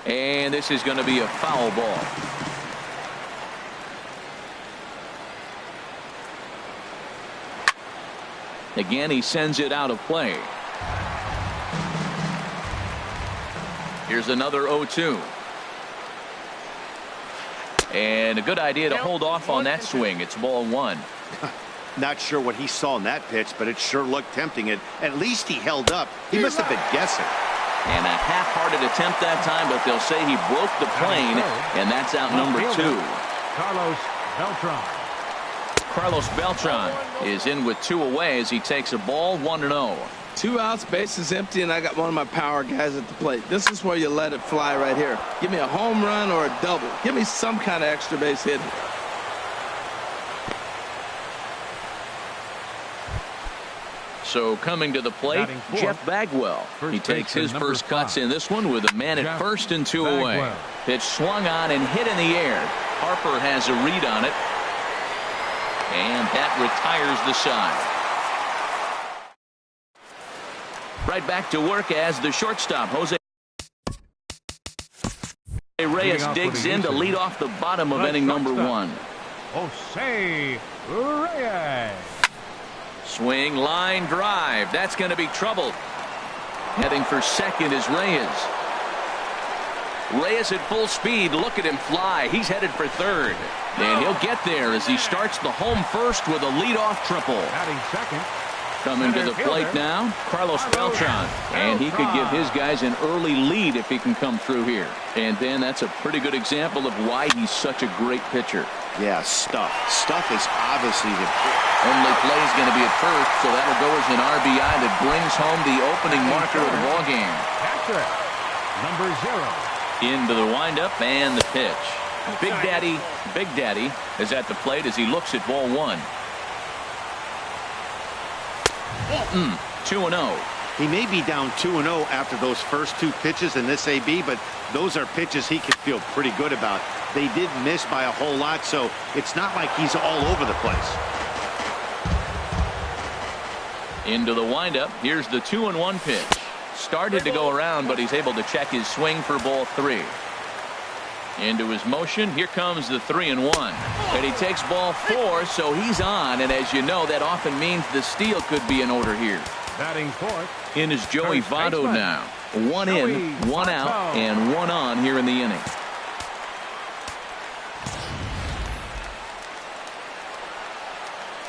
And this is going to be a foul ball. Again, he sends it out of play. Here's another 0-2. And a good idea to hold off on that swing. It's ball one. Not sure what he saw in that pitch, but it sure looked tempting. At least he held up. He must have been guessing. And a half-hearted attempt that time, but they'll say he broke the plane, and that's out number two. Carlos Beltran. Carlos Beltran is in with two away as he takes a ball 1-0. 2 outs, bases empty, and I got one of my power guys at the plate. This is where you let it fly right here. Give me a home run or a double. Give me some kind of extra base hit. So coming to the plate, Jeff Bagwell. He takes his first cuts in this one with a man at first and 2 away. Pitch swung on and hit in the air. Harper has a read on it. And that retires the side. Right back to work as the shortstop, Jose Reyes digs in to lead off the bottom of inning number 1. Jose Reyes. Swing, line drive. That's going to be trouble. Heading for second is Reyes. Reyes at full speed. Look at him fly. He's headed for third. And he'll get there as he starts the home first with a leadoff triple. Batting second. Coming to the plate now, Carlos Beltran. And he could give his guys an early lead if he can come through here. And then that's a pretty good example of why he's such a great pitcher. Yeah, Stuff. Stuff is obviously the only play is going to be at first, so that'll go as an RBI that brings home the opening marker of the ball game. Patrick, number 0. Into the windup and the pitch. Big Daddy is at the plate as he looks at ball 1. 2-0. He may be down 2-0 after those first 2 pitches in this AB, but those are pitches he can feel pretty good about. They did miss by a whole lot, so it's not like he's all over the place. Into the windup. Here's the 2-1 pitch. Started to go around, but he's able to check his swing for ball 3. Into his motion. Here comes the 3-1. And he takes ball 4, so he's on. And as you know, that often means the steal could be in order here. Batting fourth. In is Joey Votto now. 1 in, 1 out, and 1 on here in the inning.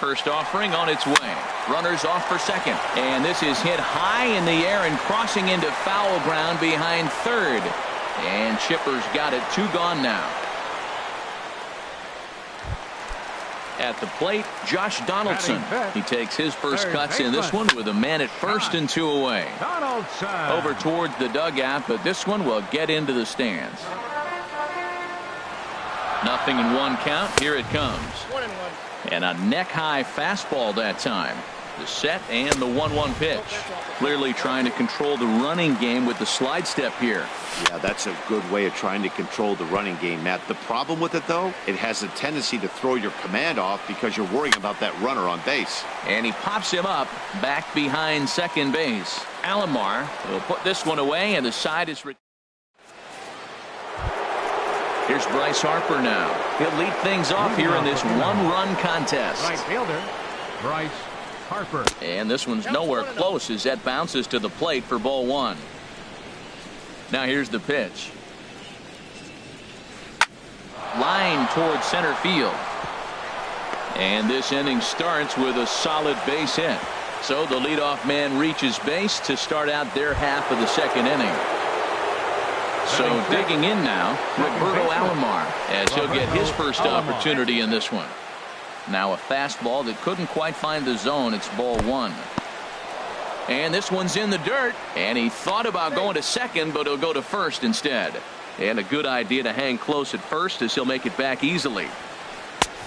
First offering on its way. Runners off for second. And this is hit high in the air and crossing into foul ground behind third. And Chipper's got it. 2 gone now. At the plate, Josh Donaldson. He takes his first cuts in this one with a man at first and 2 away. Over towards the dugout, but this one will get into the stands. 0-1 count. Here it comes. 1-1. And a neck-high fastball that time. The set and the 1-1 pitch. Clearly trying to control the running game with the slide step here. Yeah, that's a good way of trying to control the running game, Matt. The problem with it, though, it has a tendency to throw your command off because you're worrying about that runner on base. And he pops him up back behind second base. Alomar will put this one away, and the side is... Here's Bryce Harper now. He'll lead things off here in this one-run contest. Right fielder, Bryce Harper. And this one's nowhere close as that bounces to the plate for ball 1. Now here's the pitch. Line towards center field. And this inning starts with a solid base hit. So the leadoff man reaches base to start out their half of the second inning. So digging in now, Roberto Alomar, as he'll get his first opportunity in this one. Now a fastball that couldn't quite find the zone. It's ball 1. And this one's in the dirt. And he thought about going to second, but he'll go to first instead. And a good idea to hang close at first as he'll make it back easily.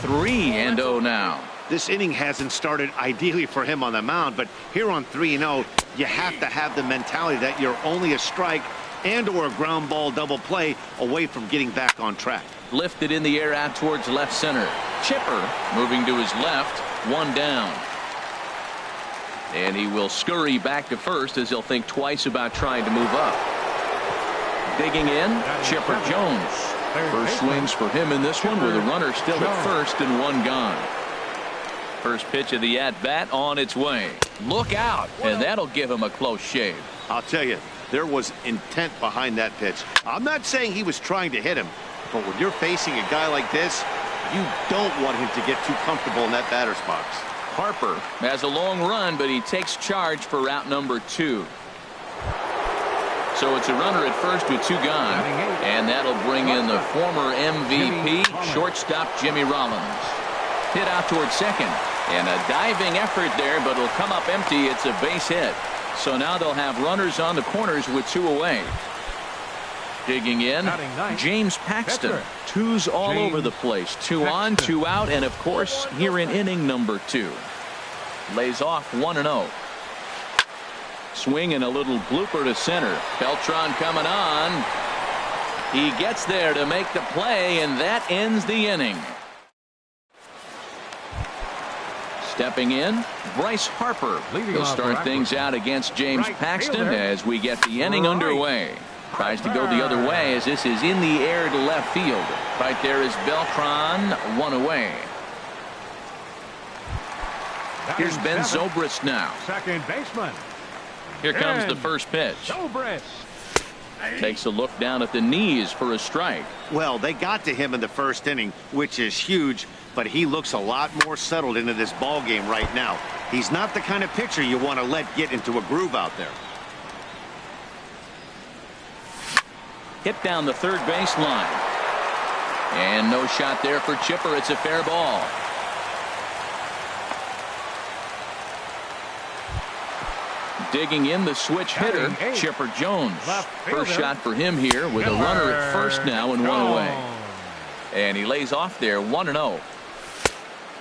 3-0 now. This inning hasn't started ideally for him on the mound, but here on 3-0, you have to have the mentality that you're only a strike and or a ground ball double play away from getting back on track. Lifted in the air out towards left center. Chipper moving to his left. 1 down. And he will scurry back to first as he'll think twice about trying to move up. Digging in, Chipper Jones. First swings for him in this one with a runner still at first and one gone. First pitch of the at-bat on its way. Look out, and that'll give him a close shave. I'll tell you, there was intent behind that pitch. I'm not saying he was trying to hit him, but when you're facing a guy like this, you don't want him to get too comfortable in that batter's box. Harper has a long run, but he takes charge for route number 2. So it's a runner at first with 2 gone, and that'll bring in the former MVP, shortstop Jimmy Rollins. Hit out towards second, and a diving effort there, but it'll come up empty. It's a base hit. So now they'll have runners on the corners with 2 away. Digging in, James Paxton. 2s all over the place. 2 on, 2 out, and of course here in inning number 2. Lays off 1-0. Swing and a little blooper to center. Beltran coming on. He gets there to make the play, and that ends the inning. Stepping in, Bryce Harper. He'll start things out against James Paxton as we get the inning underway. Tries to go the other way as this is in the air to left field. Right there is Beltran, 1 away. Here's Ben Zobrist now. Second baseman. Here comes the first pitch. Zobrist. Takes a look down at the knees for a strike. Well, they got to him in the first inning, which is huge, but he looks a lot more settled into this ball game right now. He's not the kind of pitcher you want to let get into a groove out there. Hit down the third base line. And no shot there for Chipper. It's a fair ball. Digging in, the switch hitter, Chipper Jones. First shot for him here with a runner at first now and 1 away. And he lays off there, 1-0.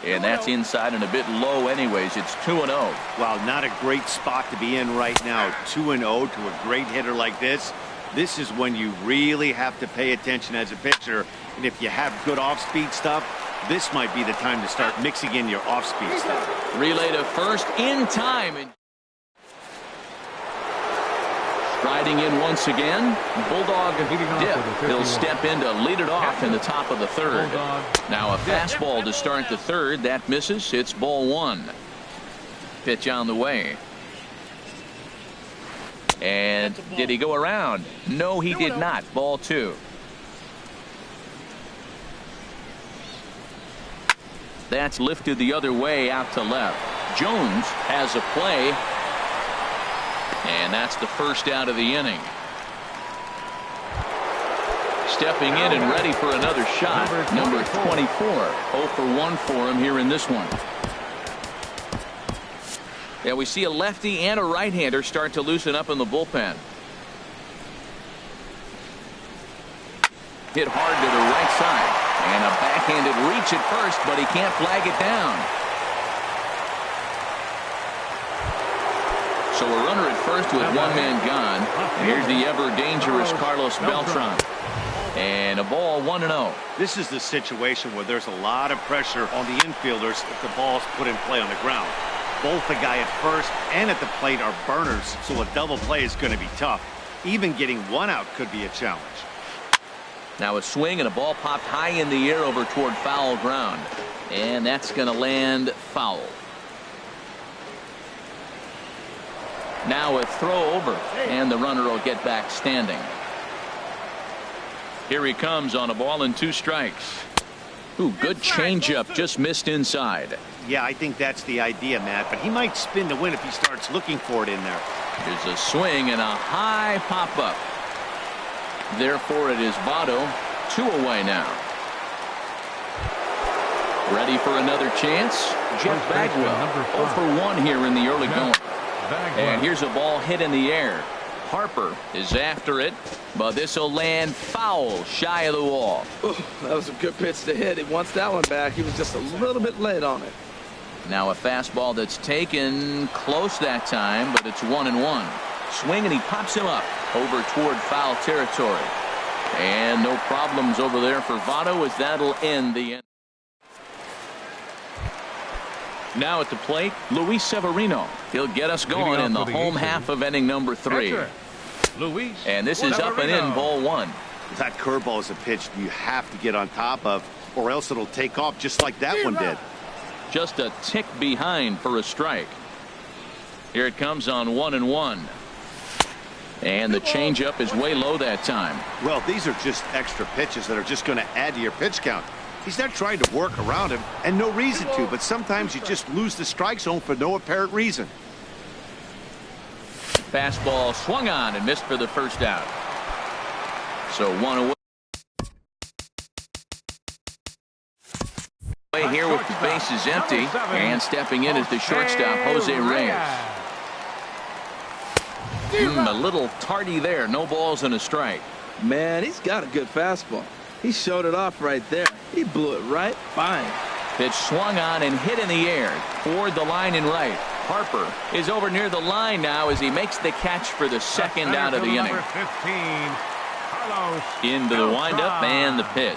And that's inside and a bit low anyways. It's 2-0. Wow, not a great spot to be in right now. 2-0 to a great hitter like this. This is when you really have to pay attention as a pitcher. And if you have good off-speed stuff, this might be the time to start mixing in your off-speed stuff. Relay to first in time. Striding in once again, Bulldog Dip. He'll step in to lead it off in the top of the third. Now a fastball to start the third. That misses. It's ball 1. Pitch on the way. And did he go around? No, he did not. Ball 2. That's lifted the other way out to left. Jones has a play. And that's the first out of the inning. Stepping in and ready for another shot. Number 24. 0 for 1 for him here in this one. Yeah, we see a lefty and a right-hander start to loosen up in the bullpen. Hit hard to the right side. And a backhanded reach at first, but he can't flag it down. So a runner at first with 1 man gone. And here's the ever-dangerous Carlos Beltran. And a ball 1-0. This is the situation where there's a lot of pressure on the infielders if the ball's put in play on the ground. Both the guy at first and at the plate are burners, so a double play is going to be tough. Even getting 1 out could be a challenge. Now a swing and a ball popped high in the air over toward foul ground. And that's going to land foul. Now a throw over, and the runner will get back standing. Here he comes on a ball and 2 strikes. Ooh, good changeup, just missed inside. Yeah, I think that's the idea, Matt, but he might spin to win if he starts looking for it in there. There's a swing and a high pop-up. Therefore, it is Votto, 2 away now. Ready for another chance? Jeff Bagwell, 0 for 1 here in the early going. And here's a ball hit in the air. Harper is after it, but this will land foul shy of the wall. Ooh, that was a good pitch to hit. He wants that one back. He was just a little bit late on it. Now a fastball that's taken close that time, but it's 1-1. Swing and he pops him up over toward foul territory. And no problems over there for Votto as that'll end the end. Now at the plate, Luis Severino. He'll get us going in the home half of inning number 3. Luis. And this is up and in, ball one. That curveball is a pitch you have to get on top of, or else it'll take off just like that one did. Just a tick behind for a strike. Here it comes on 1-1. And the changeup is way low that time. Well, these are just extra pitches that are just going to add to your pitch count. He's not trying to work around him, and no reason to, but sometimes you just lose the strike zone for no apparent reason. Fastball swung on and missed for the first out. So one away. Here with the bases empty, and stepping in is the shortstop, Jose Reyes. A little tardy there. No balls and a strike. Man, he's got a good fastball. He showed it off right there. He blew it right fine. Pitch swung on and hit in the air toward the line and right. Harper is over near the line now as he makes the catch for the second out of the inning. Into the windup and the pitch.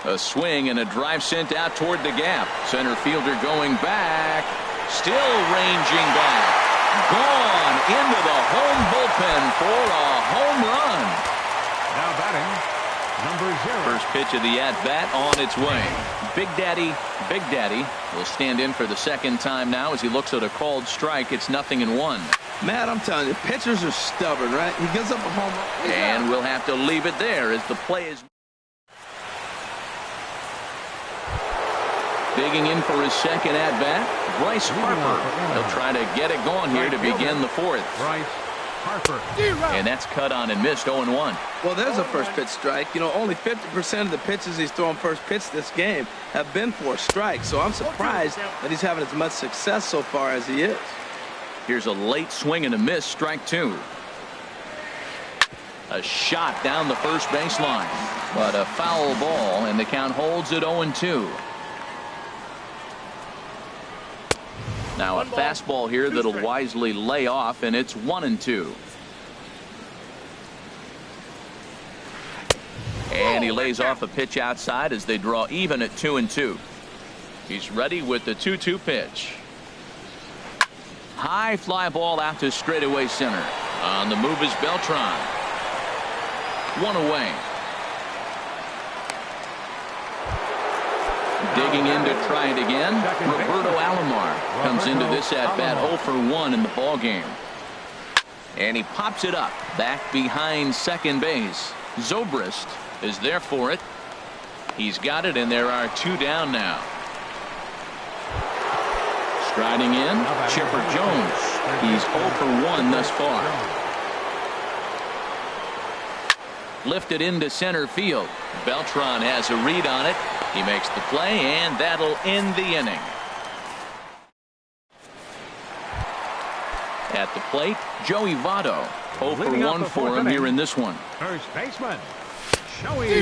A swing and a drive sent out toward the gap. Center fielder going back. Still ranging back. Gone into the home bullpen for a home run. Now batting, number 0. First pitch of the at-bat on its way. Big Daddy will stand in for the second time now as he looks at a called strike. It's 0-1. Matt, I'm telling you, pitchers are stubborn, right? He gives up a home run. And we'll have to leave it there as the play is. Digging in for his second at-bat, Bryce Harper. He'll try to get it going here to begin the fourth. Bryce Harper. And that's cut on and missed 0-1. Well, there's a first pitch strike. You know, only 50% of the pitches he's throwing first pitch this game have been for strikes. So I'm surprised that he's having as much success so far as he is. Here's a late swing and a miss, strike 2. A shot down the first baseline, but a foul ball, and the count holds at 0-2. Now a fastball here that'll wisely lay off, and it's 1-2. And he lays off a pitch outside as they draw even at 2-2. He's ready with the 2-2 pitch. High fly ball out to straightaway center. On the move is Beltran. One away. Digging in to try it again. Roberto Alomar comes into this at-bat 0 for 1 in the ball game. And he pops it up back behind second base. Zobrist is there for it. He's got it, and there are 2 down now. Striding in, Chipper Jones. He's 0 for 1 thus far. Lifted into center field. Beltran has a read on it. He makes the play, and that'll end the inning. At the plate, Joey Votto. 0 for 1 for him here in this one. First baseman.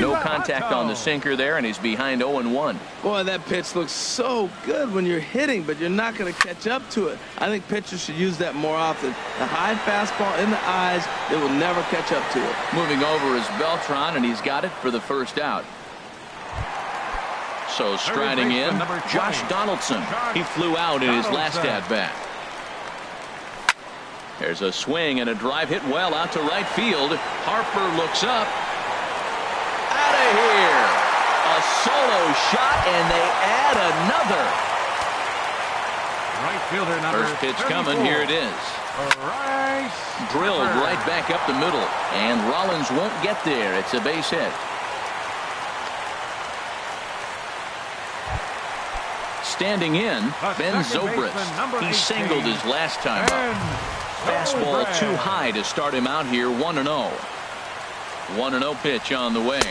No contact on the sinker there, and he's behind 0-1. Boy, that pitch looks so good when you're hitting, but you're not going to catch up to it. I think pitchers should use that more often. The high fastball in the eyes, it will never catch up to it. Moving over is Beltran, and he's got it for the first out. So striding in, Josh Donaldson. He flew out in his last at-bat. There's a swing and a drive hit well out to right field. Harper looks up. Out of here. A solo shot, and they add another. Right fielder number First pitch 34. coming. Here it is. Drilled right back up the middle, and Rollins won't get there. It's a base hit. Standing in, Ben Zobrist. He singled his last time up. Fastball too high to start him out here. 1-0. 1-0 pitch on the way.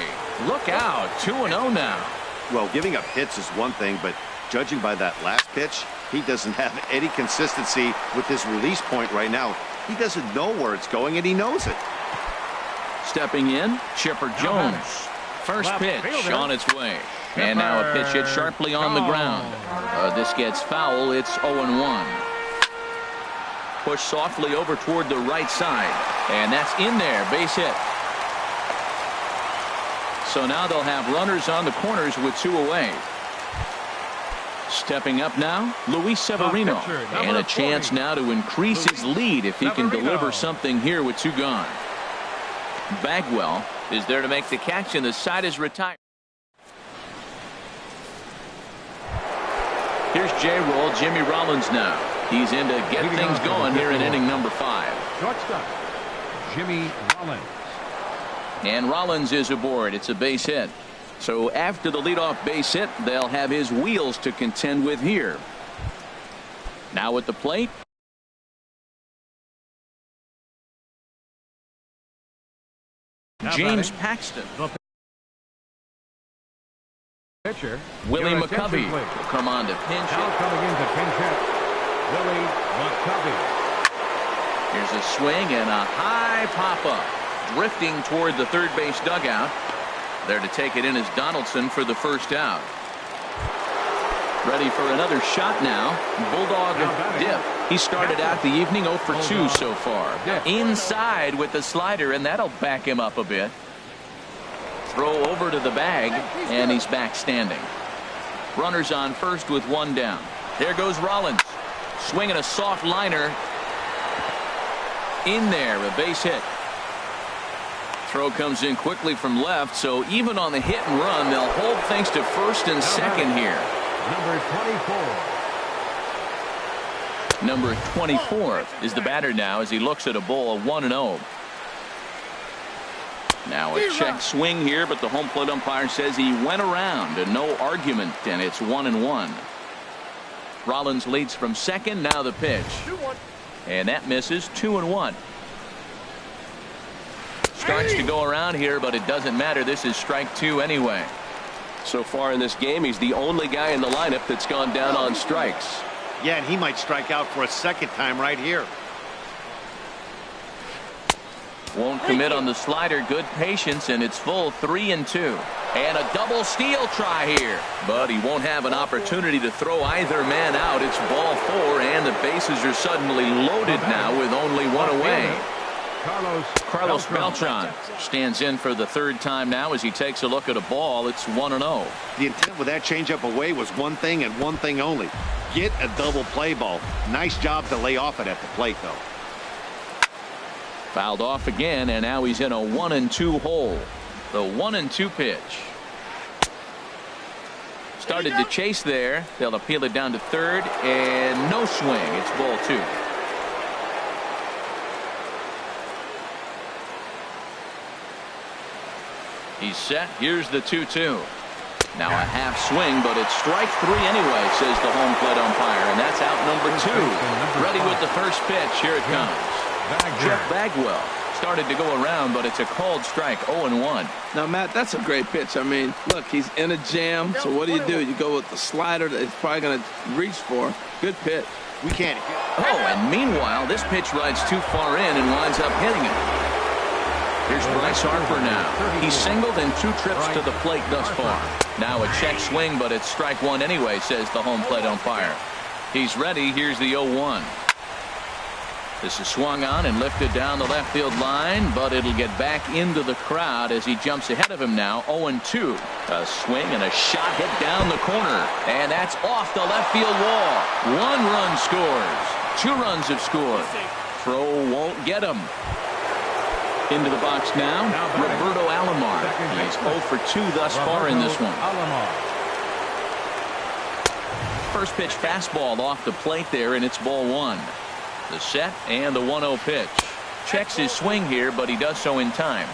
Look out. 2-0 now. Well, giving up hits is one thing, but judging by that last pitch, he doesn't have any consistency with his release point right now. He doesn't know where it's going, and he knows it. Stepping in, Chipper Jones. First pitch on its way. And now a pitch hit sharply on the ground. This gets foul. It's 0-1. Push softly over toward the right side. And that's in there. Base hit. So now they'll have runners on the corners with 2 away. Stepping up now, Luis Severino. pitcher, And a number chance 40. now to increase his lead if he can Severino. deliver something here with 2 gone. Bagwell is there to make the catch, and the side is retired. Here's J-Roll, Jimmy Rollins now. He's in to get Leading things off in going the here in 51. inning number 5. Shortstop, Jimmy Rollins. And Rollins is aboard. It's a base hit. So after the leadoff base hit, they'll have his wheels to contend with here. Now at the plate, Now James batting, Paxton. the pitcher, Willie your attention, McCovey will please. come on to pinch Now it. coming in to pinch hit, Willie McCovey. Here's a swing and a high pop-up. Drifting toward the third base dugout. There to take it in is Donaldson for the first out. Ready for another shot now. Bulldog dip. He started out the evening 0 for 2 so far. Inside with the slider, and that'll back him up a bit. Throw over to the bag, and he's back standing. Runners on first with 1 down. There goes Rollins. Swinging a soft liner. In there, a base hit. Throw comes in quickly from left, so even on the hit and run, they'll hold things to first and second here. Number 24. Number 24 is the batter now as he looks at a ball of 1-0. Now a check swing here, but the home plate umpire says he went around and no argument, and it's 1-1. Rollins leads from second. Now the pitch. And that misses. 2-1. Starts to go around here, but it doesn't matter. This is strike 2 anyway. So far in this game, he's the only guy in the lineup that's gone down on strikes. Yeah, and he might strike out for a second time right here. Won't commit on the slider. Good patience, and it's full. 3-2. And a double steal try here. But he won't have an opportunity to throw either man out. It's ball 4, and the bases are suddenly loaded now with only 1 away. Carlos Beltran stands in for the 3rd time now as he takes a look at a ball. It's 1-0. The intent with that changeup away was one thing and one thing only. Get a double play ball. Nice job to lay off it at the plate, though. Fouled off again, and now he's in a 1-2 hole. The 1-2 pitch. Started to chase there. They'll appeal it down to third, and no swing. It's ball 2. He's set. Here's the 2-2. Now a half swing, but it's strike 3 anyway, says the home plate umpire, and that's out number 2. Ready with the first pitch. Here it comes. Jeff Bagwell started to go around, but it's a called strike. 0-1. Now, Matt, that's a great pitch. I mean, look, he's in a jam. So what do? You go with the slider that he's probably going to reach for. Good pitch. We can't. Oh, and meanwhile, this pitch rides too far in and winds up hitting it. Here's Bryce Harper now. He's singled in 2 trips to the plate thus far. Now a check swing, but it's strike 1 anyway, says the home plate umpire. He's ready. Here's the 0-1. This is swung on and lifted down the left field line, but it'll get back into the crowd as he jumps ahead of him now. 0-2. A swing and a shot hit down the corner, and that's off the left field wall. 1 run scores. 2 runs have scored. Throw won't get him. Into the box now, Roberto Alomar. He's 0 for 2 thus far in this one. First pitch fastball off the plate there, and it's ball 1. The set and the 1-0 pitch. Checks his swing here, but he does so in time.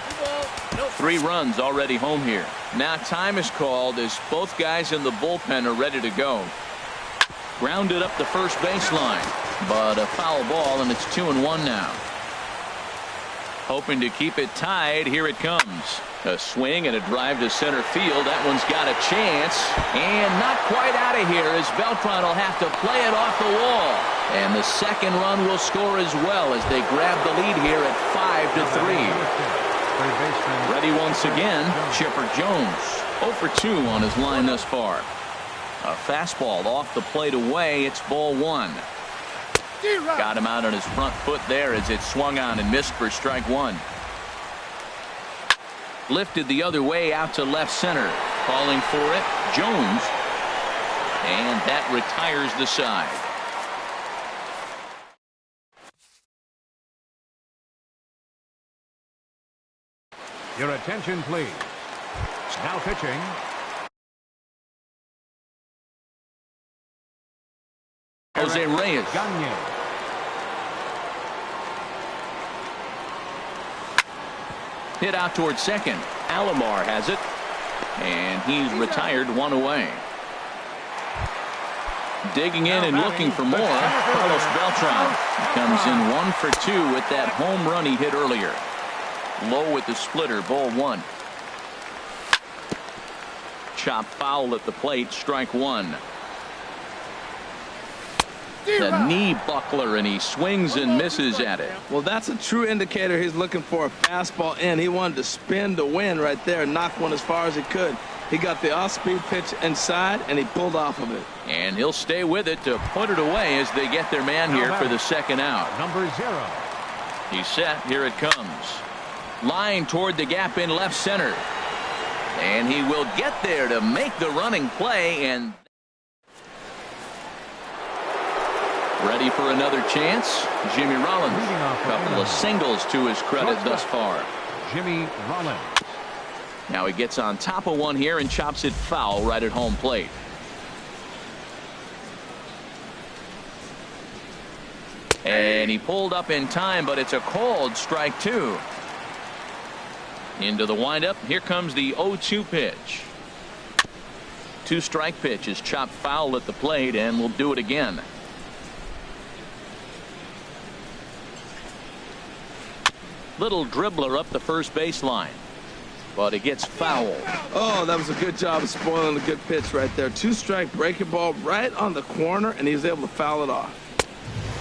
3 runs already home here. Now time is called as both guys in the bullpen are ready to go. Grounded up the first baseline, but a foul ball, and it's 2-1 now. Hoping to keep it tied. Here it comes. A swing and a drive to center field. That one's got a chance. And not quite out of here as Beltran will have to play it off the wall. And the second run will score as well as they grab the lead here at 5-3. Ready once again, Chipper Jones. 0 for 2 on his line thus far. A fastball off the plate away. It's ball 1. Got him out on his front foot there as it swung on and missed for strike 1. Lifted the other way out to left center. Calling for it, Jones. And that retires the side. Your attention, please. Now pitching. Jose Reyes. Gagne. Hit out towards second. Alomar has it. And he's retired, one away. Digging in and looking for more, Carlos Beltran comes in 1 for 2 with that home run he hit earlier. Low with the splitter, ball 1. Chop foul at the plate, strike 1. The knee buckler, and he swings and misses at it. Well, that's a true indicator he's looking for a fastball in. He wanted to spin to win right there and knock one as far as he could. He got the off-speed pitch inside, and he pulled off of it. And he'll stay with it to put it away as they get their man here for the second out. Number 0. He's set. Here it comes. Line toward the gap in left center. And he will get there to make the running play, and ready for another chance. Jimmy Rollins. Couple of singles to his credit thus far. Jimmy Rollins. Now he gets on top of one here and chops it foul right at home plate. And he pulled up in time, but it's a called strike 2. Into the windup. Here comes the 0-2 pitch. 2-strike pitch is chopped foul at the plate, and we'll do it again. Little dribbler up the first baseline, but it gets foul. Oh, that was a good job of spoiling a good pitch right there. 2-strike breaking ball right on the corner, and he was able to foul it off.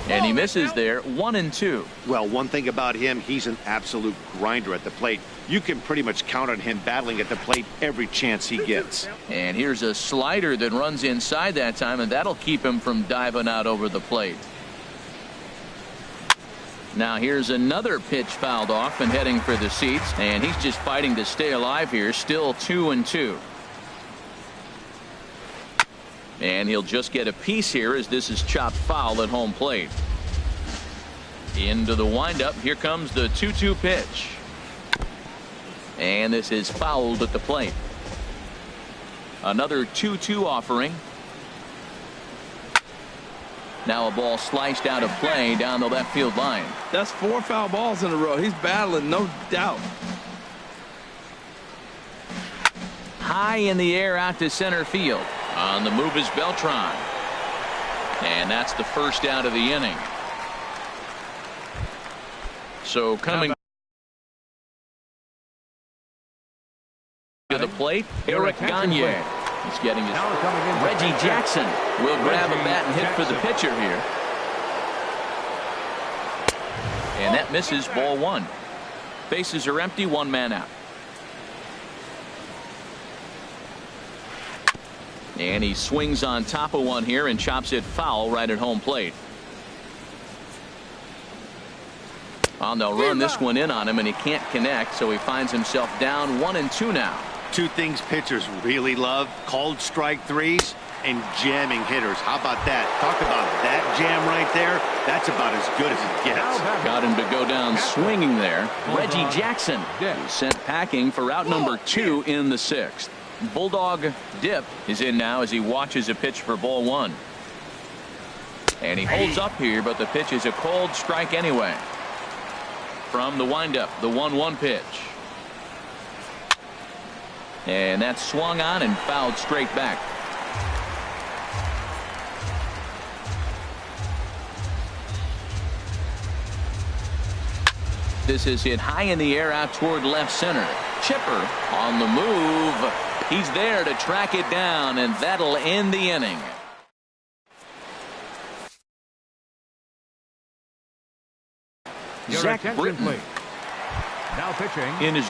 And he misses there. 1-2. Well, one thing about him, he's an absolute grinder at the plate. You can pretty much count on him battling at the plate every chance he gets. And here's a slider that runs inside that time, and that'll keep him from diving out over the plate. Now here's another pitch fouled off and heading for the seats, and he's just fighting to stay alive here. Still 2-2. And he'll just get a piece here as this is chopped foul at home plate. Into the windup. Here comes the 2-2 pitch. And this is fouled at the plate. Another 2-2 offering. Now a ball sliced out of play down the left field line. That's 4 foul balls in a row. He's battling, no doubt. High in the air out to center field. On the move is Beltran. And that's the first out of the inning. So coming to the plate, Eric Gagne. He's getting his Reggie Jackson will grab a bat and hit for the pitcher here. And that misses, ball 1. Bases are empty, 1 man out. And he swings on top of one here and chops it foul right at home plate. Well, they'll run this one in on him, and he can't connect, so he finds himself down 1-2 now. 2 things pitchers really love: called strike 3s and jamming hitters. How about that? Talk about that jam right there. That's about as good as it gets. Got him to go down swinging there. Reggie Jackson is sent packing for out number 2 in the 6th. Bulldog Dip is in now as he watches a pitch for ball 1. And he holds up here, but the pitch is a called strike anyway. From the windup, the 1-1 pitch. And that's swung on and fouled straight back. This is hit high in the air out toward left center. Chipper on the move. He's there to track it down, and that'll end the inning. Your Zach attention, Britton please. Now pitching. in his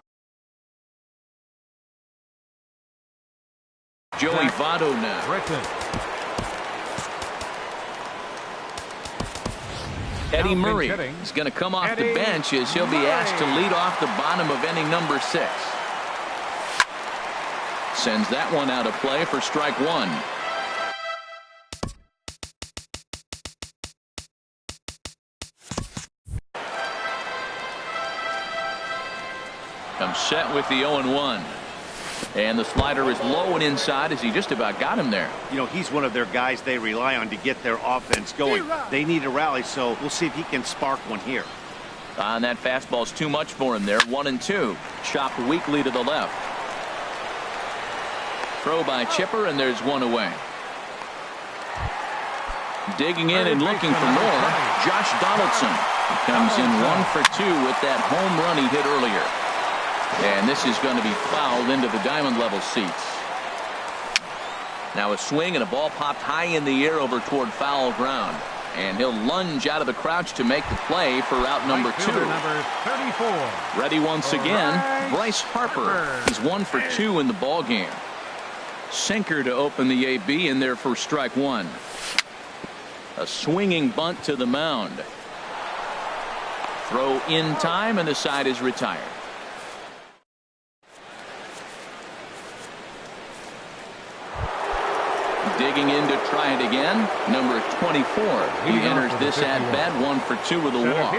Joey Votto now. Britton. Eddie Now Murray pinch hitting. is going to come off the Eddie bench as he'll be asked to lead off the bottom of inning number 6. Sends that one out of play for strike 1. Comes set with the 0-1. And the slider is low and inside as he just about got him there. You know, he's one of their guys they rely on to get their offense going. They need a rally, so we'll see if he can spark one here. And that fastball's too much for him there. 1-2. Chopped weakly to the left. Throw by Chipper, and there's one away. Digging in and looking for more, Josh Donaldson. He comes in 1 for 2 with that home run he hit earlier. And this is going to be fouled into the diamond level seats. Now a swing and a ball popped high in the air over toward foul ground. And he'll lunge out of the crouch to make the play for out number 2. Number 34. Ready once again, Bryce Harper. He's 1 for 2 in the ball game. Sinker to open the AB in there for strike 1. A swinging bunt to the mound. Throw in time, and the side is retired. Digging in to try it again, number 24. He enters this at bat 1 for 2 with a walk.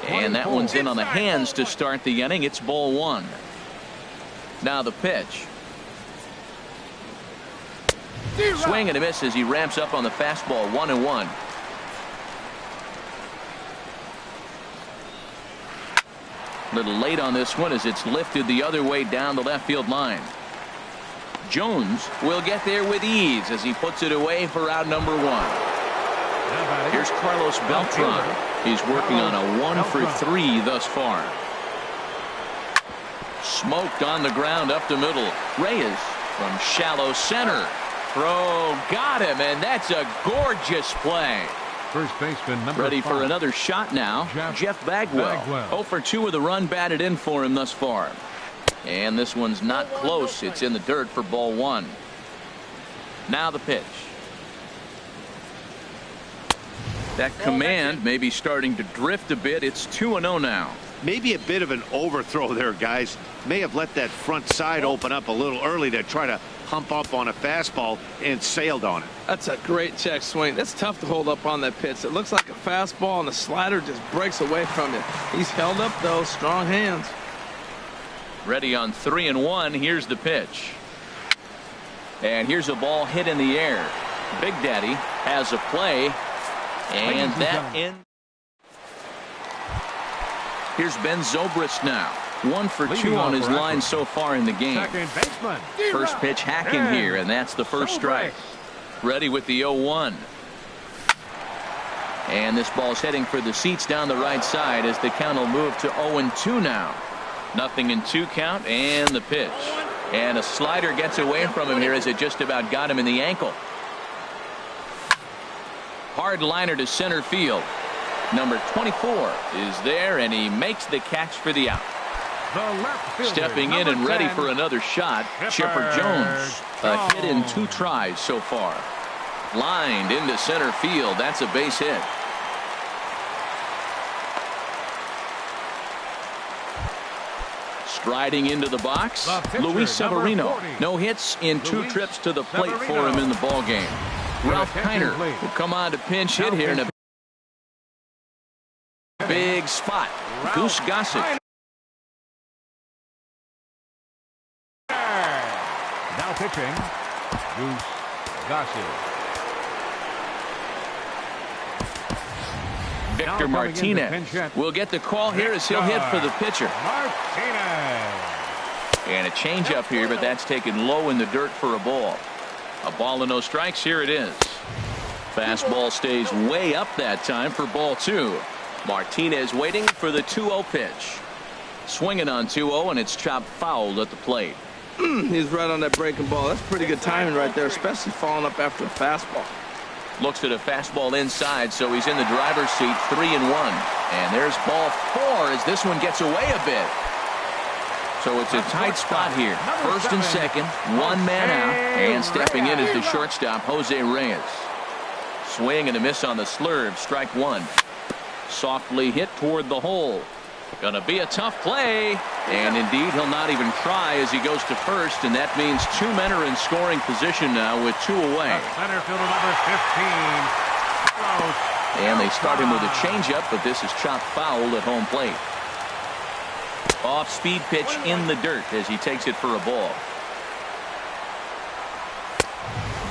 And that one's in on the hands to start the inning. It's ball 1. Now the pitch. Swing and a miss as he ramps up on the fastball. 1-1. Little late on this one as it's lifted the other way down the left field line. Jones will get there with ease as he puts it away for out number 1. Here's Carlos Beltran. He's working on a 1 for 3 thus far. Smoked on the ground up the middle. Reyes from shallow center. Throw got him, and that's a gorgeous play. First baseman number Ready 5. for another shot now. Jeff Bagwell. 0 for 2 with a run batted in for him thus far. And this one's not close. It's in the dirt for ball 1. Now the pitch. That command may be starting to drift a bit. It's 2-0 now. Maybe a bit of an overthrow there, guys. May have let that front side open up a little early to try to hump up on a fastball and sailed on it. That's a great check swing. That's tough to hold up on that pitch. It looks like a fastball, and the slider just breaks away from it. He's held up, though. Strong hands. Ready on 3-1. Here's the pitch. And here's a ball hit in the air. Big Daddy has a play. And that in. Here's Ben Zobrist now. 1 for 2 on his line so far in the game. Second baseman. First pitch hacking here, and that's the first strike. Ready with the 0-1. And this ball's heading for the seats down the right side as the count will move to 0-2 now. Nothing in 2 count, and the pitch. And a slider gets away from him here as it just about got him in the ankle. Hard liner to center field. Number 24 is there, and he makes the catch for the out. Stepping in and ready for another shot, Chipper Jones. A hit in 2 tries so far. Lined into center field. That's a base hit. Striding into the box, Luis Severino. No hits in 2 trips to the plate for him in the ball game. Ralph Kiner will come on to pinch hit here in a big spot. Goose Gossett. Now pitching, Goose Gossett. Victor Martinez will get the call here as he'll hit for the pitcher. Martinez. And a changeup here, but that's taken low in the dirt for a ball. A ball and no strikes. Here it is. Fastball stays way up that time for ball 2. Martinez waiting for the 2-0 pitch. Swinging on 2-0, and it's chopped foul at the plate. He's right on that breaking ball. That's pretty good timing right there, especially falling up after a fastball. Looks at a fastball inside, so he's in the driver's seat. 3-1. And there's ball 4 as this one gets away a bit. So it's a tight spot here. First and second, 1 man out, and stepping in is the shortstop, Jose Reyes. Swing and a miss on the slurve. Strike 1. Softly hit toward the hole. Gonna be a tough play, and indeed he'll not even try as he goes to first, and that means 2 men are in scoring position now with 2 away. Center fielder number 15. And they start him with a changeup, but this is chopped foul at home plate. Off-speed pitch in the dirt as he takes it for a ball.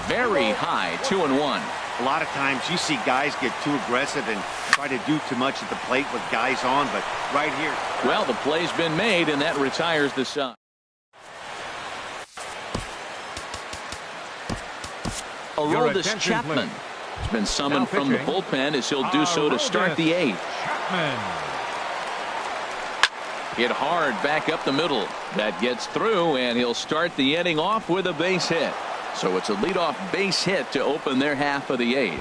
Very high, 2-1. A lot of times you see guys get too aggressive and try to do too much at the plate with guys on, but right here. Well, the play's been made, and that retires the side. Aroldis Chapman has been summoned from the bullpen as he'll do so to start the 8th. Hit hard back up the middle. That gets through, and he'll start the inning off with a base hit. So it's a leadoff base hit to open their half of the 8th.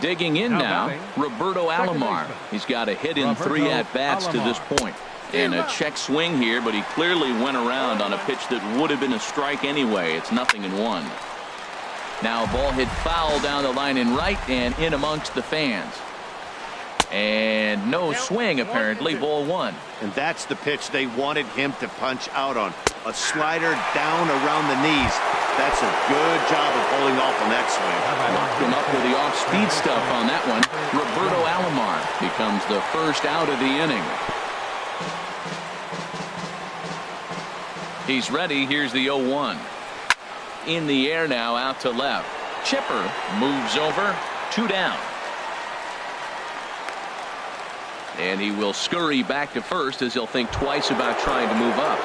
Digging in now, Roberto Alomar. He's got a hit in 3 at-bats to this point. And a check swing here, but he clearly went around on a pitch that would have been a strike anyway. It's 0-1. Now a ball hit foul down the line in right and in amongst the fans. And no swing, apparently. Ball 1. And that's the pitch they wanted him to punch out on. A slider down around the knees. That's a good job of holding off on that swing. Locked him up with the off-speed stuff on that one. Roberto Alomar becomes the first out of the inning. He's ready. Here's the 0-1. In the air now, out to left. Chipper moves over. 2 down. And he will scurry back to first as he'll think twice about trying to move up.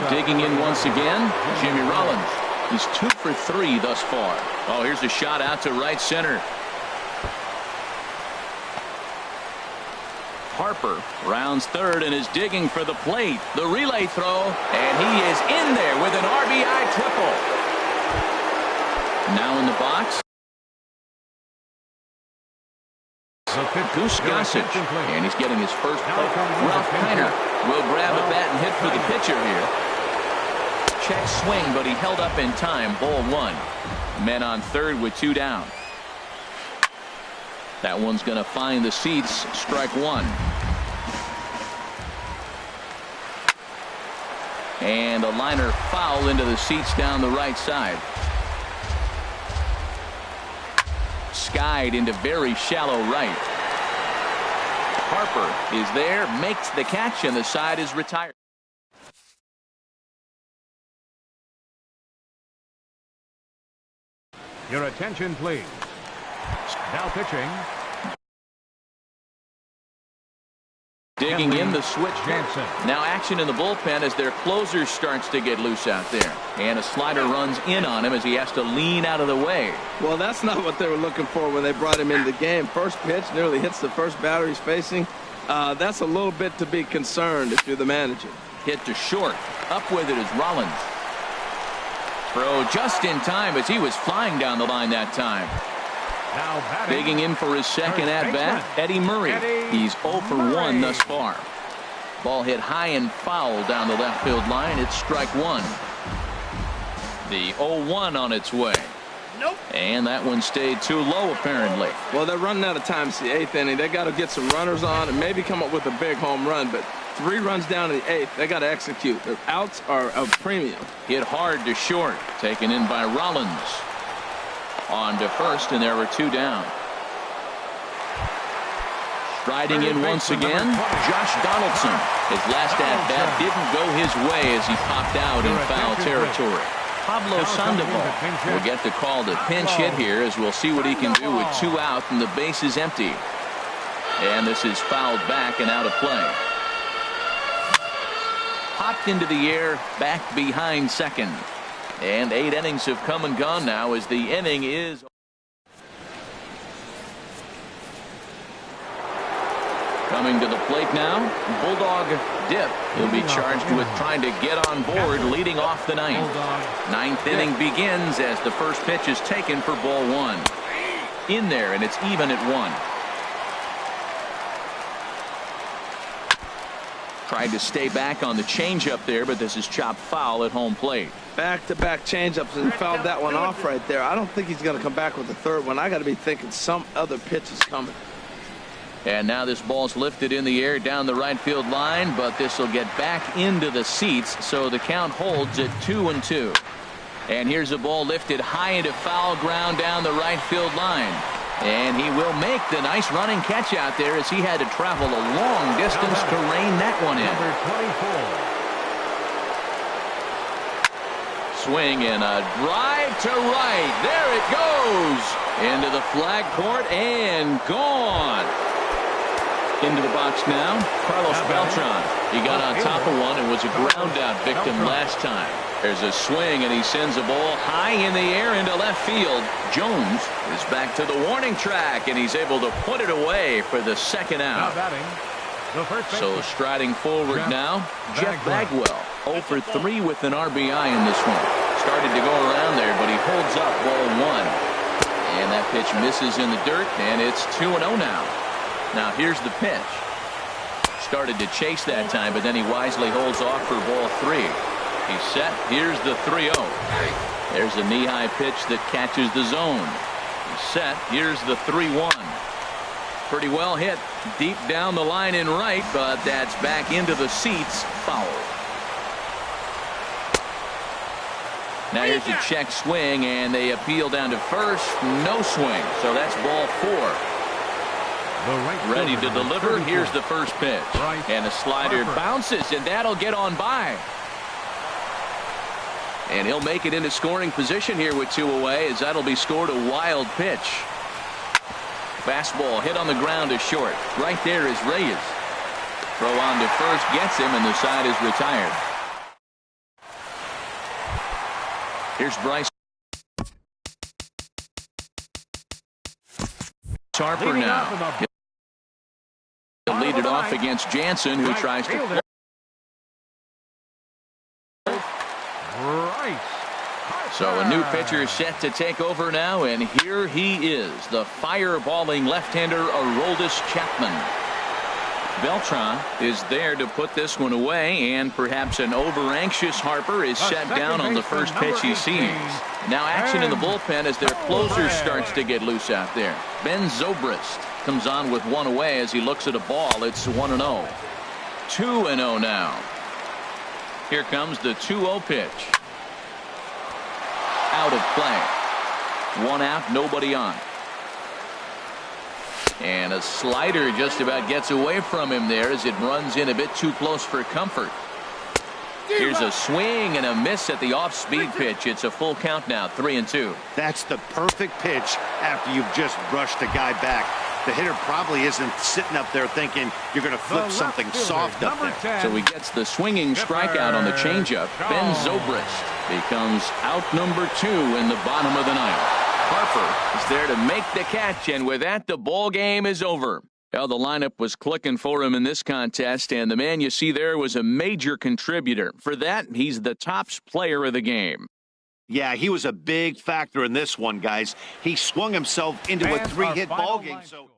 Digging in once again, Jimmy Rollins. He's 2 for 3 thus far. Oh, here's a shot out to right center. Harper rounds third and is digging for the plate. The relay throw, and he is in there with an RBI triple. Now in the box, Goose Gossage, and he's getting his first play. Ralph Kiner will grab a bat and hit for the pitcher here. Check swing, but he held up in time. Ball 1. Men on third with 2 down. That one's going to find the seats. Strike 1. And a liner foul into the seats down the right side. Skied into very shallow right. Harper is there, makes the catch, and the side is retired. Your attention, please. Now pitching. Digging in the switch. Jansen. Now action in the bullpen as their closer starts to get loose out there. And a slider runs in on him as he has to lean out of the way. Well, that's not what they were looking for when they brought him into the game. First pitch nearly hits the first batter he's facing. That's a little bit to be concerned if you're the manager. Hit to short. Up with it is Rollins. Throw just in time as he was flying down the line that time. Now batting. Digging in for his second at-bat, Eddie Murray. He's 0 for 1 thus far. Ball hit high and foul down the left field line. It's strike 1. The 0-1 on its way. Nope. And that one stayed too low, apparently. Well, they're running out of time. It's the 8th inning. They got to get some runners on and maybe come up with a big home run. But 3 runs down in the 8th. They got to execute. Their outs are a premium. Hit hard to short. Taken in by Rollins. On to first, and there were 2 down. Striding in once again, Josh Donaldson. His last at-bat didn't go his way as he popped out in foul territory. Pablo Sandoval will get the call to pinch hit here as we'll see what he can do with 2 out and the base is empty. And this is fouled back and out of play. Popped into the air, back behind second. And 8 innings have come and gone now as the inning is. Coming to the plate now, Bulldog Dip. He'll be charged with trying to get on board leading off the 9th. 9th inning begins as the first pitch is taken for ball 1. In there, and it's even at 1. Tried to stay back on the changeup there, but this is chopped foul at home plate. Back-to-back changeups and fouled that one off right there. I don't think he's going to come back with the third one. I got to be thinking some other pitch is coming. And now this ball's lifted in the air down the right field line, but this will get back into the seats, so the count holds at 2-2. And here's a ball lifted high into foul ground down the right field line. And he will make the nice running catch out there as he had to travel a long distance to rein that one in. Number 24. Swing and a drive to right. There it goes. Into the flag court and gone. Into the box now, Carlos Beltran. He got on top of one and was a ground out victim last time. There's a swing and he sends a ball high in the air into left field. Jones is back to the warning track and he's able to put it away for the second out. So striding forward now, Jeff Bagwell. 0 for 3 with an RBI in this one. Started to go around there, but he holds up ball 1. And that pitch misses in the dirt, and it's 2-0 now. Now here's the pitch. Started to chase that time, but then he wisely holds off for ball 3. He's set. Here's the 3-0. There's a knee-high pitch that catches the zone. He's set. Here's the 3-1. Pretty well hit deep down the line in right, but that's back into the seats. Foul. Now here's a check swing, and they appeal down to first. No swing, so that's ball 4. Ready to deliver. Here's the first pitch. And a slider bounces, and that'll get on by. And he'll make it into scoring position here with 2 away, as that'll be scored a wild pitch. Fastball hit on the ground to short. Right there is Reyes. Throw on to first gets him, and the side is retired. Here's Bryce Harper now. He'll lead it off against Jansen, who tries to. So a new pitcher is set to take over now, and here he is, the fireballing left-hander Aroldis Chapman. Beltran is there to put this one away, and perhaps an over-anxious Harper is set down on the first pitch he sees. Now action in the bullpen as their closer starts to get loose out there. Ben Zobrist comes on with 1 away as he looks at a ball. It's 1-0. 2-0 now. Here comes the 2-0 pitch. Out of play. 1 out, nobody on. And a slider just about gets away from him there as it runs in a bit too close for comfort. Here's a swing and a miss at the off-speed pitch. It's a full count now, 3-2. That's the perfect pitch after you've just brushed a guy back. The hitter probably isn't sitting up there thinking you're going to flip something soft up there. So he gets the swinging strikeout on the changeup. Ben Zobrist becomes out number 2 in the bottom of the 9th. Harper is there to make the catch, and with that, the ball game is over. Well, the lineup was clicking for him in this contest, and the man you see there was a major contributor. For that, he's the top player of the game. Yeah, he was a big factor in this one, guys. He swung himself into a 3-hit ball game. So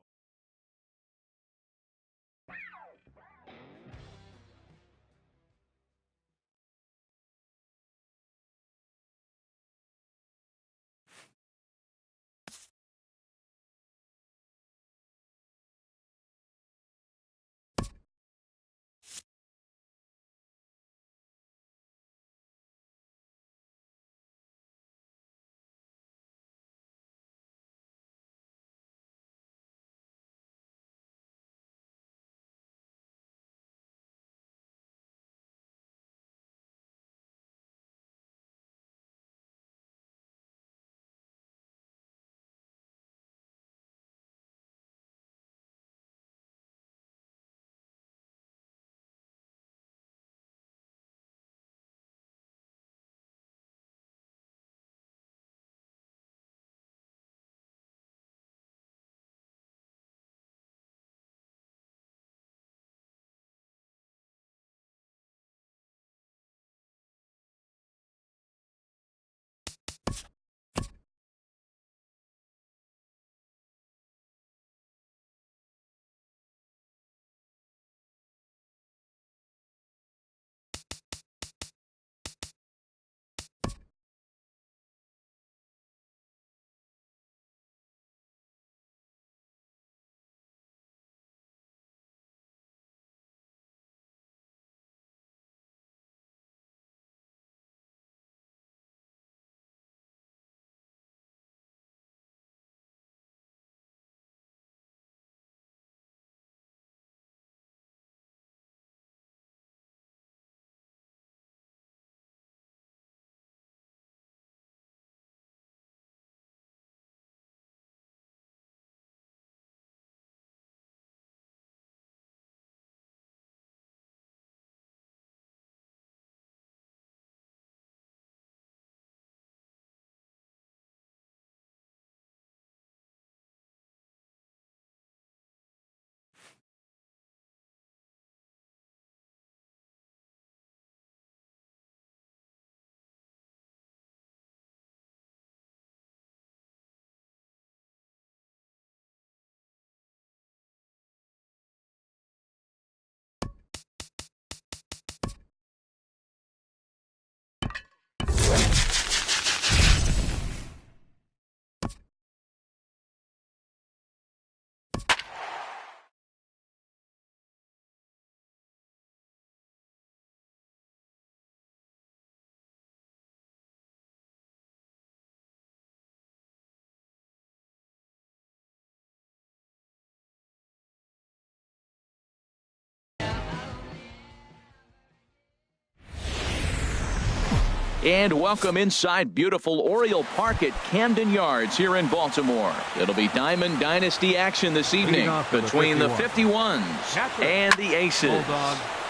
And welcome inside beautiful Oriole Park at Camden Yards here in Baltimore. It'll be Diamond Dynasty action this evening between the 51s and the Aces.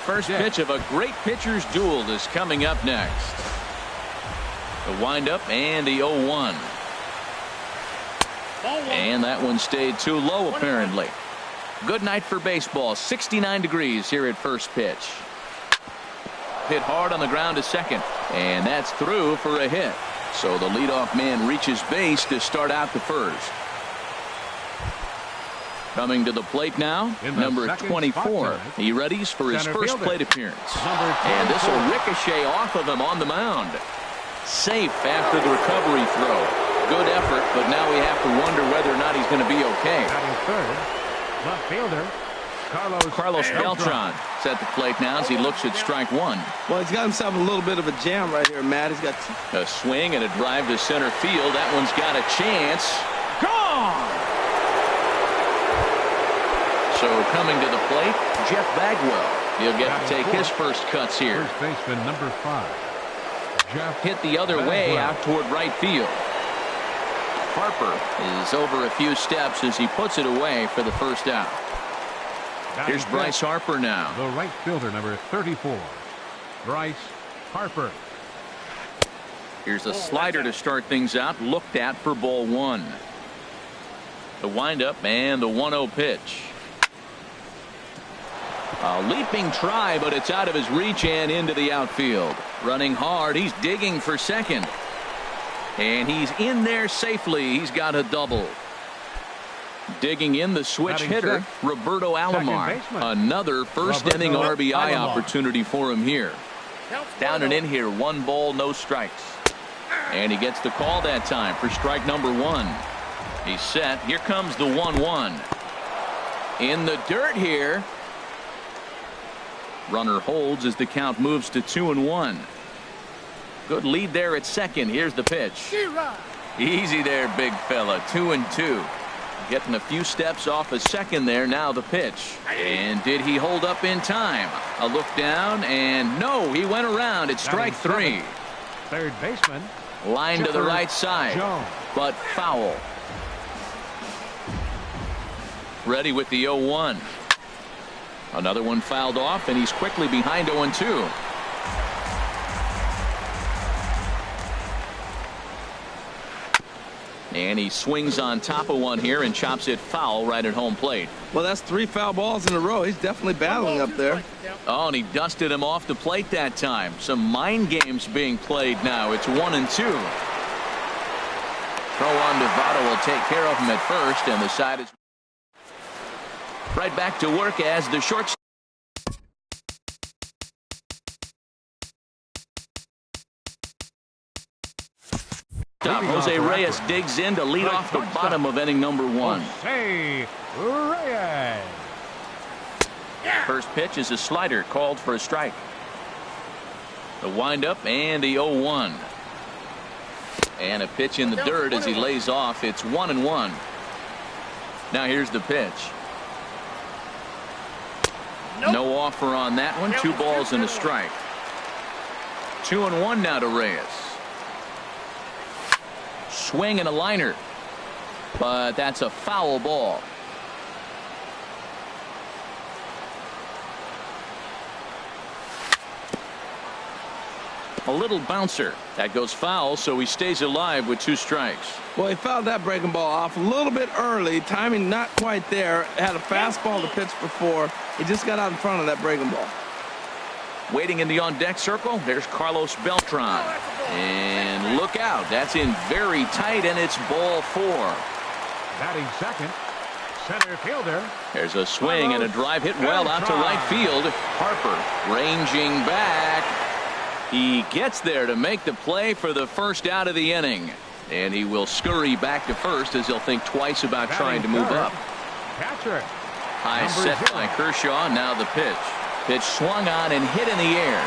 First pitch of a great pitcher's duel is coming up next. The windup and the 0-1. And that one stayed too low apparently. Good night for baseball. 69 degrees here at first pitch. Hit hard on the ground to second, and that's through for a hit. So the leadoff man reaches base to start out the first. Coming to the plate now, number 24. He readies for his first plate appearance. And this will ricochet off of him on the mound. Safe after the recovery throw. Good effort, but now we have to wonder whether or not he's going to be okay. Left fielder Carlos Beltran is at the plate now as he looks at strike one. Well, he's got himself a little bit of a jam right here, Matt. He's got a swing and a drive to center field. That one's got a chance. Gone! So coming to the plate, Jeff Bagwell. He'll get to take his first cuts here. First baseman number 5. Jeff hit the other way out toward right field. Harper is over a few steps as he puts it away for the first out. Here's Bryce Harper now. The right fielder, number 34, Bryce Harper. Here's a slider to start things out, looked at for ball one. The windup and the 1-0 pitch. A leaping try, but it's out of his reach and into the outfield. Running hard, he's digging for second. And he's in there safely. He's got a double. Digging in the switch hitter, Roberto Alomar. Another first inning RBI opportunity for him here. Down and in here, 1 ball, no strikes. And he gets the call that time for strike number 1. He's set. Here comes the 1-1. In the dirt here. Runner holds as the count moves to 2-1. Good lead there at second. Here's the pitch. Easy there, big fella. 2-2. Getting a few steps off a second there. Now the pitch. And did he hold up in time? A look down, and no, he went around. It's strike 3. Third baseman. Line to the right side, but foul. Ready with the 0-1. Another one fouled off, and he's quickly behind 0-2. And he swings on top of one here and chops it foul right at home plate. Well, that's 3 foul balls in a row. He's definitely battling up there. Oh, and he dusted him off the plate that time. Some mind games being played now. It's 1-2. Throw on to Votto will take care of him at first, and the side is right back to work as the shortstop. Jose Reyes digs in to lead off the bottom of inning number 1. Jose Reyes. First pitch is a slider called for a strike. The windup and the 0-1. And a pitch in the dirt as he lays off. It's 1-1. Now here's the pitch. No offer on that one. 2 balls and a strike. 2-1 now to Reyes. Swing and a liner, but that's a foul ball. A little bouncer that goes foul, so he stays alive with 2 strikes. Well, he fouled that breaking ball off a little bit early. Timing not quite there. Had a fastball to pitch before. He just got out in front of that breaking ball. Waiting in the on-deck circle, there's Carlos Beltran. And look out, that's in very tight, and it's ball 4. Batting second, center fielder. There's a swing and a drive hit well out to right field. Harper ranging back. He gets there to make the play for the first out of the inning. And he will scurry back to first as he'll think twice about trying to move up. Catcher. High set by Kershaw, now the pitch. Pitch swung on and hit in the air.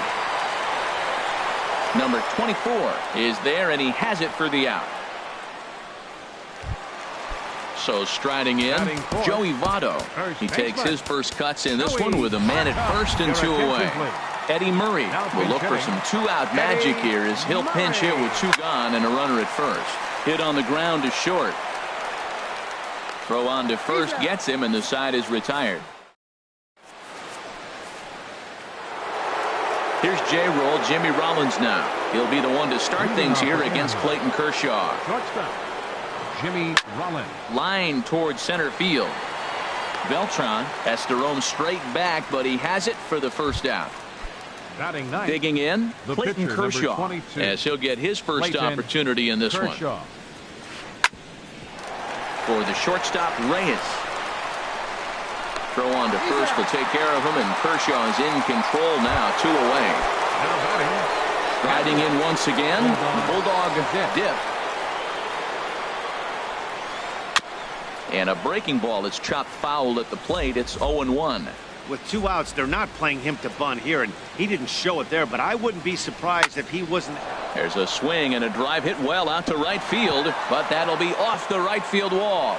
Number 24 is there, and he has it for the out. So striding in, Joey Votto. He takes his first cuts in this one with a man at first and 2 away. Eddie Murray will look for some two-out magic here as he'll pinch hit with two gone and a runner at first. Hit on the ground to short. Throw on to first gets him, and the side is retired. Here's J-Roll, Jimmy Rollins now. He'll be the one to start things here against Clayton Kershaw. Shortstop, Jimmy Rollins. Line towards center field. Beltran has to roam straight back, but he has it for the first out. Batting ninth. Digging in, The Clayton pitcher, number Kershaw, 22. as he'll get his first Clayton opportunity in this Kershaw. one. For the shortstop, Reyes. Throw on to first will take care of him, and Kershaw is in control now, 2 away. Now batting. Riding in once again, Bulldog dip. And a breaking ball is chopped foul at the plate. It's 0-1. With 2 outs, they're not playing him to bunt here, and he didn't show it there, but I wouldn't be surprised if he wasn't. There's a swing and a drive hit well out to right field, but that'll be off the right field wall.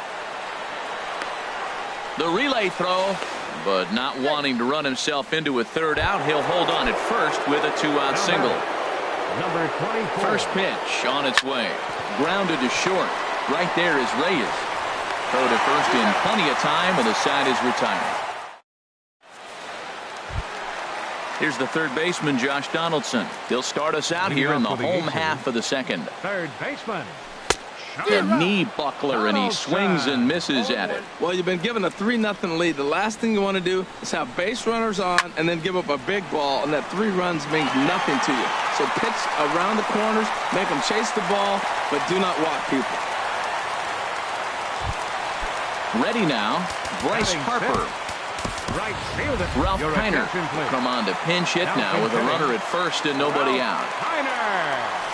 The relay throw, but not wanting to run himself into a third out, he'll hold on at first with a 2-out single. Number 24. First pitch on its way. Grounded to short. Right there is Reyes. Throw to first in plenty of time, and the side is retired. Here's the third baseman, Josh Donaldson. He'll start us out here in the home half of the second. Third baseman. A knee buckler, and he swings and misses at it. Well, you've been given a 3-0 lead. The last thing you want to do is have base runners on and then give up a big ball, and that 3 runs means nothing to you. So pitch around the corners, make them chase the ball, but do not walk people. Ready now, Bryce Harper. Right fielder. Ralph Your Kiner attention, please. come on to pinch hit now with a runner at first and nobody out. Kiner.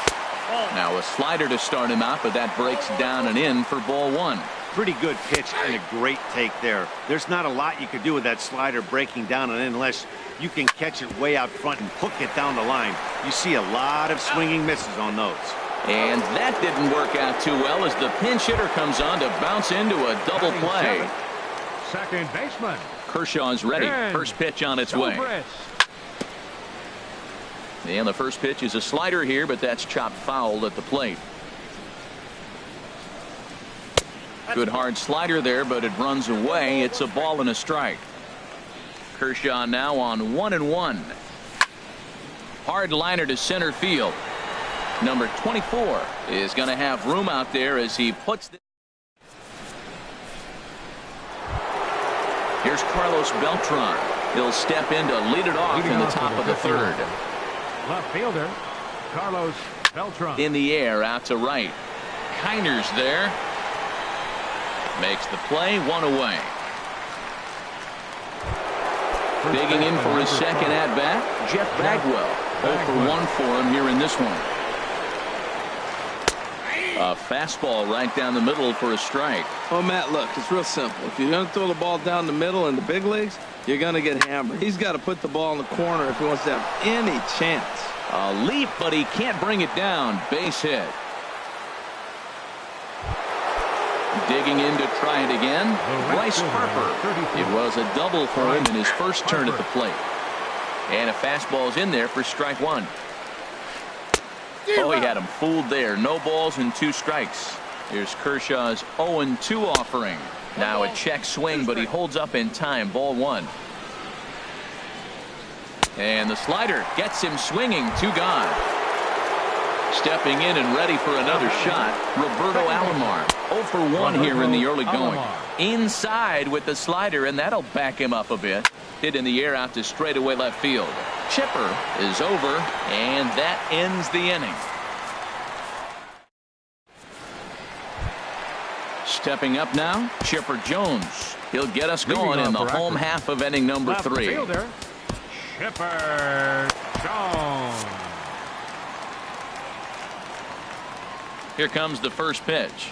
Now a slider to start him out, but that breaks down and in for ball 1. Pretty good pitch and a great take there. There's not a lot you could do with that slider breaking down and in unless you can catch it way out front and hook it down the line. You see a lot of swinging misses on those. And that didn't work out too well as the pinch hitter comes on to bounce into a double play. Second baseman. Kershaw's ready. And First pitch on its way. Zobrist. And the first pitch is a slider here, but that's chopped foul at the plate. Good hard slider there, but it runs away. It's a ball and a strike. Kershaw now on 1-1. Hard liner to center field. Number 24 is going to have room out there as he puts the. Here's Carlos Beltran. He'll step in to lead it off in the top of the third. Left fielder, Carlos Beltran. In the air out to right. Kiner's there. Makes the play, 1 away. Digging in for his second at bat, Jeff Bagwell. 0 for 1 for him here in this one. A fastball right down the middle for a strike. Oh, Matt, look, it's real simple. If you're going to throw the ball down the middle in the big leagues, you're going to get hammered. He's got to put the ball in the corner if he wants to have any chance. A leap, but he can't bring it down. Base hit. Digging in to try it again. Bryce Harper. It was a double for him in his first turn at the plate. And a fastball's in there for strike 1. Oh, he had him fooled there. No balls and 2 strikes. Here's Kershaw's 0-2 offering. Now a check swing, but he holds up in time. Ball 1. And the slider gets him swinging. 2 gone. Stepping in and ready for another shot, Roberto Alomar. 0 for 1 here in the early going. Inside with the slider, and that'll back him up a bit. Hit in the air out to straightaway left field. Chipper is over, and that ends the inning. Stepping up now, Chipper Jones. He'll get us going in the home half of inning number 3. Fielder, Chipper Jones. Here comes the first pitch.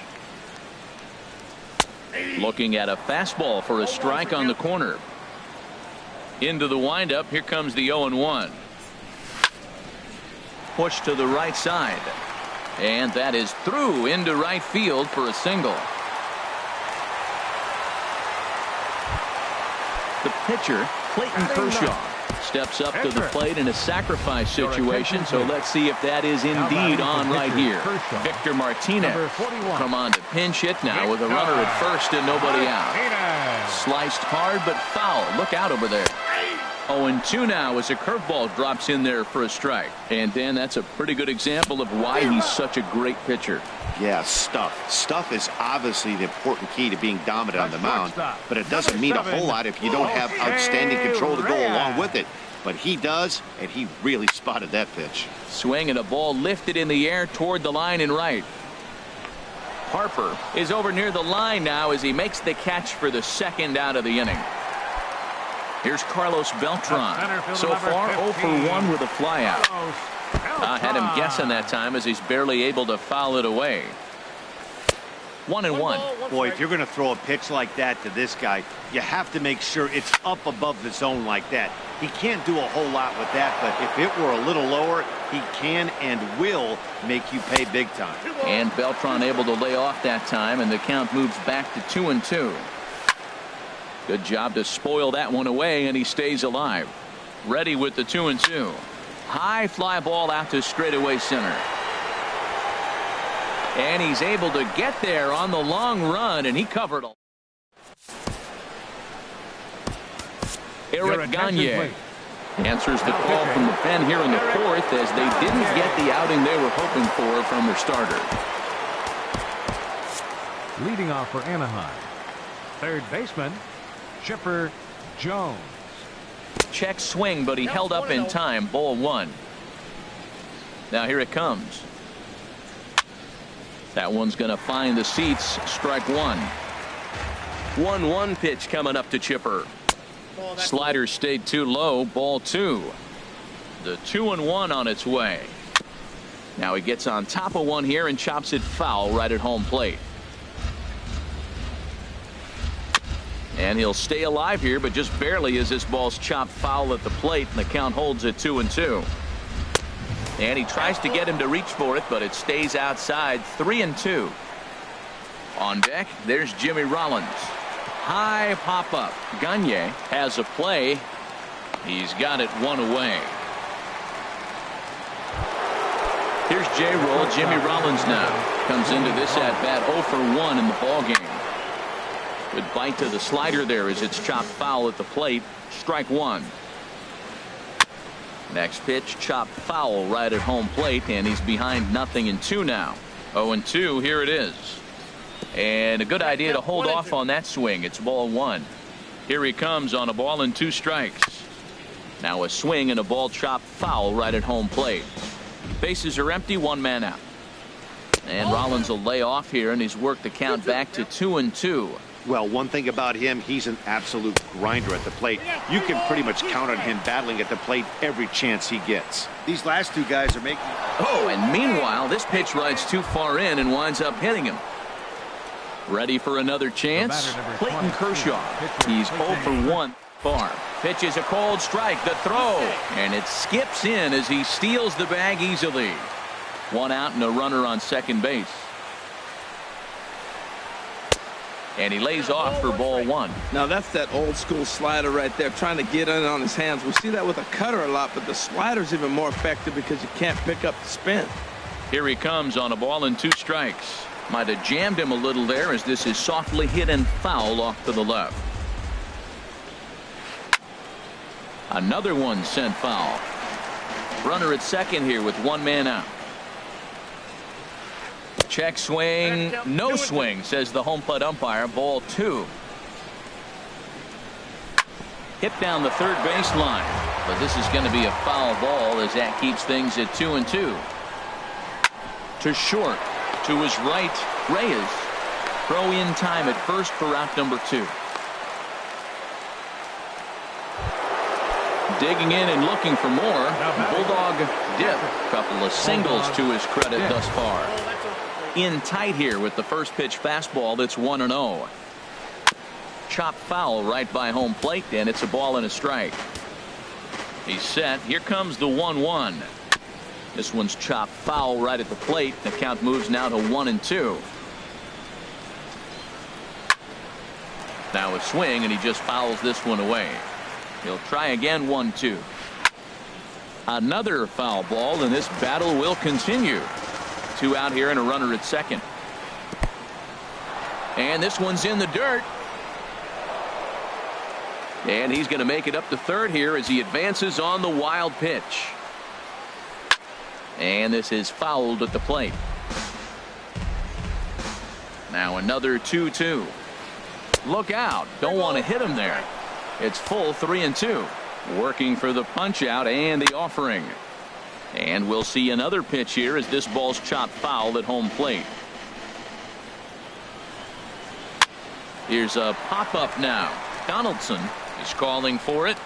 Looking at a fastball for a strike on the corner. Into the windup. Here comes the 0-1. Push to the right side. And that is through into right field for a single. The pitcher, Clayton Kershaw. Steps up to the plate in a sacrifice situation, so let's see if that is indeed on right here. Victor Martinez come on to pinch hit now with a runner at first and nobody out. Sliced hard but foul. Look out over there. 0-2 now as a curveball drops in there for a strike. And Dan, that's a pretty good example of why he's such a great pitcher. Yeah, stuff. Stuff is obviously the important key to being dominant on the mound, but it doesn't mean a whole lot if you don't have outstanding control to go along with it. But he does, and he really spotted that pitch. Swing and a ball lifted in the air toward the line and right. Harper is over near the line now as he makes the catch for the second out of the inning. Here's Carlos Beltran. So far 0 for 1 with a flyout. I had him guessing that time as he's barely able to foul it away. 1-1. Boy, if you're going to throw a pitch like that to this guy, you have to make sure it's up above the zone like that. He can't do a whole lot with that, but if it were a little lower, he can and will make you pay big time. And Beltran able to lay off that time, and the count moves back to 2-2. Good job to spoil that one away, and he stays alive. Ready with the 2-2. High fly ball out to straightaway center. And he's able to get there on the long run, and he covered all. Eric Gagne answers the call from the pen here in the fourth as they didn't get the outing they were hoping for from their starter. Leading off for Anaheim, third baseman Chipper Jones. Check swing, but he held up in time. Ball 1. Now here it comes. That one's going to find the seats. Strike 1. 1-1 pitch coming up to Chipper. Slider stayed too low. Ball 2. The 2-1 on its way. Now he gets on top of one here and chops it foul right at home plate. And he'll stay alive here, but just barely as this ball's chopped foul at the plate, and the count holds at 2-2. And he tries to get him to reach for it, but it stays outside. 3-2. On deck, there's Jimmy Rollins. High pop up. Gagne has a play. He's got it one away. Here's J-Roll. Jimmy Rollins now comes into this at bat 0 for 1 in the ball game. Good bite to the slider there as it's chopped foul at the plate. Strike 1. Next pitch chopped foul right at home plate, and he's behind 0-2 now. 0-2. Here it is. And a good idea to hold off on that swing. It's ball 1. Here he comes on a ball and 2 strikes. Now a swing and a ball chopped foul right at home plate. Bases are empty. 1 man out. And Rollins will lay off here, and he's worked the count back to 2-2. Well, one thing about him, he's an absolute grinder at the plate. You can pretty much count on him battling at the plate every chance he gets. These last 2 guys are making... Oh, and meanwhile, this pitch rides too far in and winds up hitting him. Ready for another chance? Clayton Kershaw. He's 0 for 1 far. Pitches a cold strike. The throw. And it skips in as he steals the bag easily. 1 out and a runner on second base. And he lays off for ball 1. Now that's that old school slider right there, trying to get in on his hands. We see that with a cutter a lot, but the slider's even more effective because you can't pick up the spin. Here he comes on a ball and 2 strikes. Might have jammed him a little there as this is softly hit and foul off to the left. Another one sent foul. Runner at second here with 1 man out. Check swing, no swing, says the home plate umpire. Ball 2. Hit down the third baseline, but this is going to be a foul ball as that keeps things at 2-2. To short, to his right, Reyes. Throw in time at first for out number 2. Digging in and looking for more. Bulldog dip. Couple of singles to his credit thus far. In tight here with the first pitch fastball that's 1-0. Chop foul right by home plate, and it's a ball and a strike. He's set. Here comes the 1-1. This one's chopped foul right at the plate. The count moves now to 1-2. Now a swing, and he just fouls this one away. He'll try again, 1-2. Another foul ball, and this battle will continue. 2 out here and a runner at second. And this one's in the dirt. And he's going to make it up to third here as he advances on the wild pitch. And this is fouled at the plate. Now another 2-2. Look out. Don't want to hit him there. It's full 3-2. Working for the punch out and the offering. And we'll see another pitch here as this ball's chopped foul at home plate. Here's a pop-up now. Donaldson is calling for it.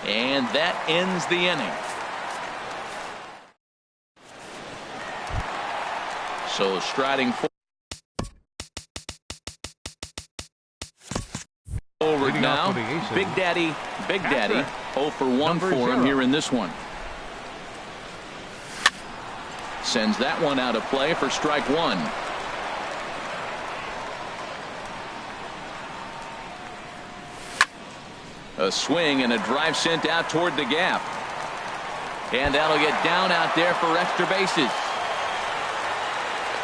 And that ends the inning. So striding forward now. Big Daddy 0 for 1 for him here in this one. Sends that one out of play for strike 1. A swing and a drive sent out toward the gap. And that'll get down out there for extra bases.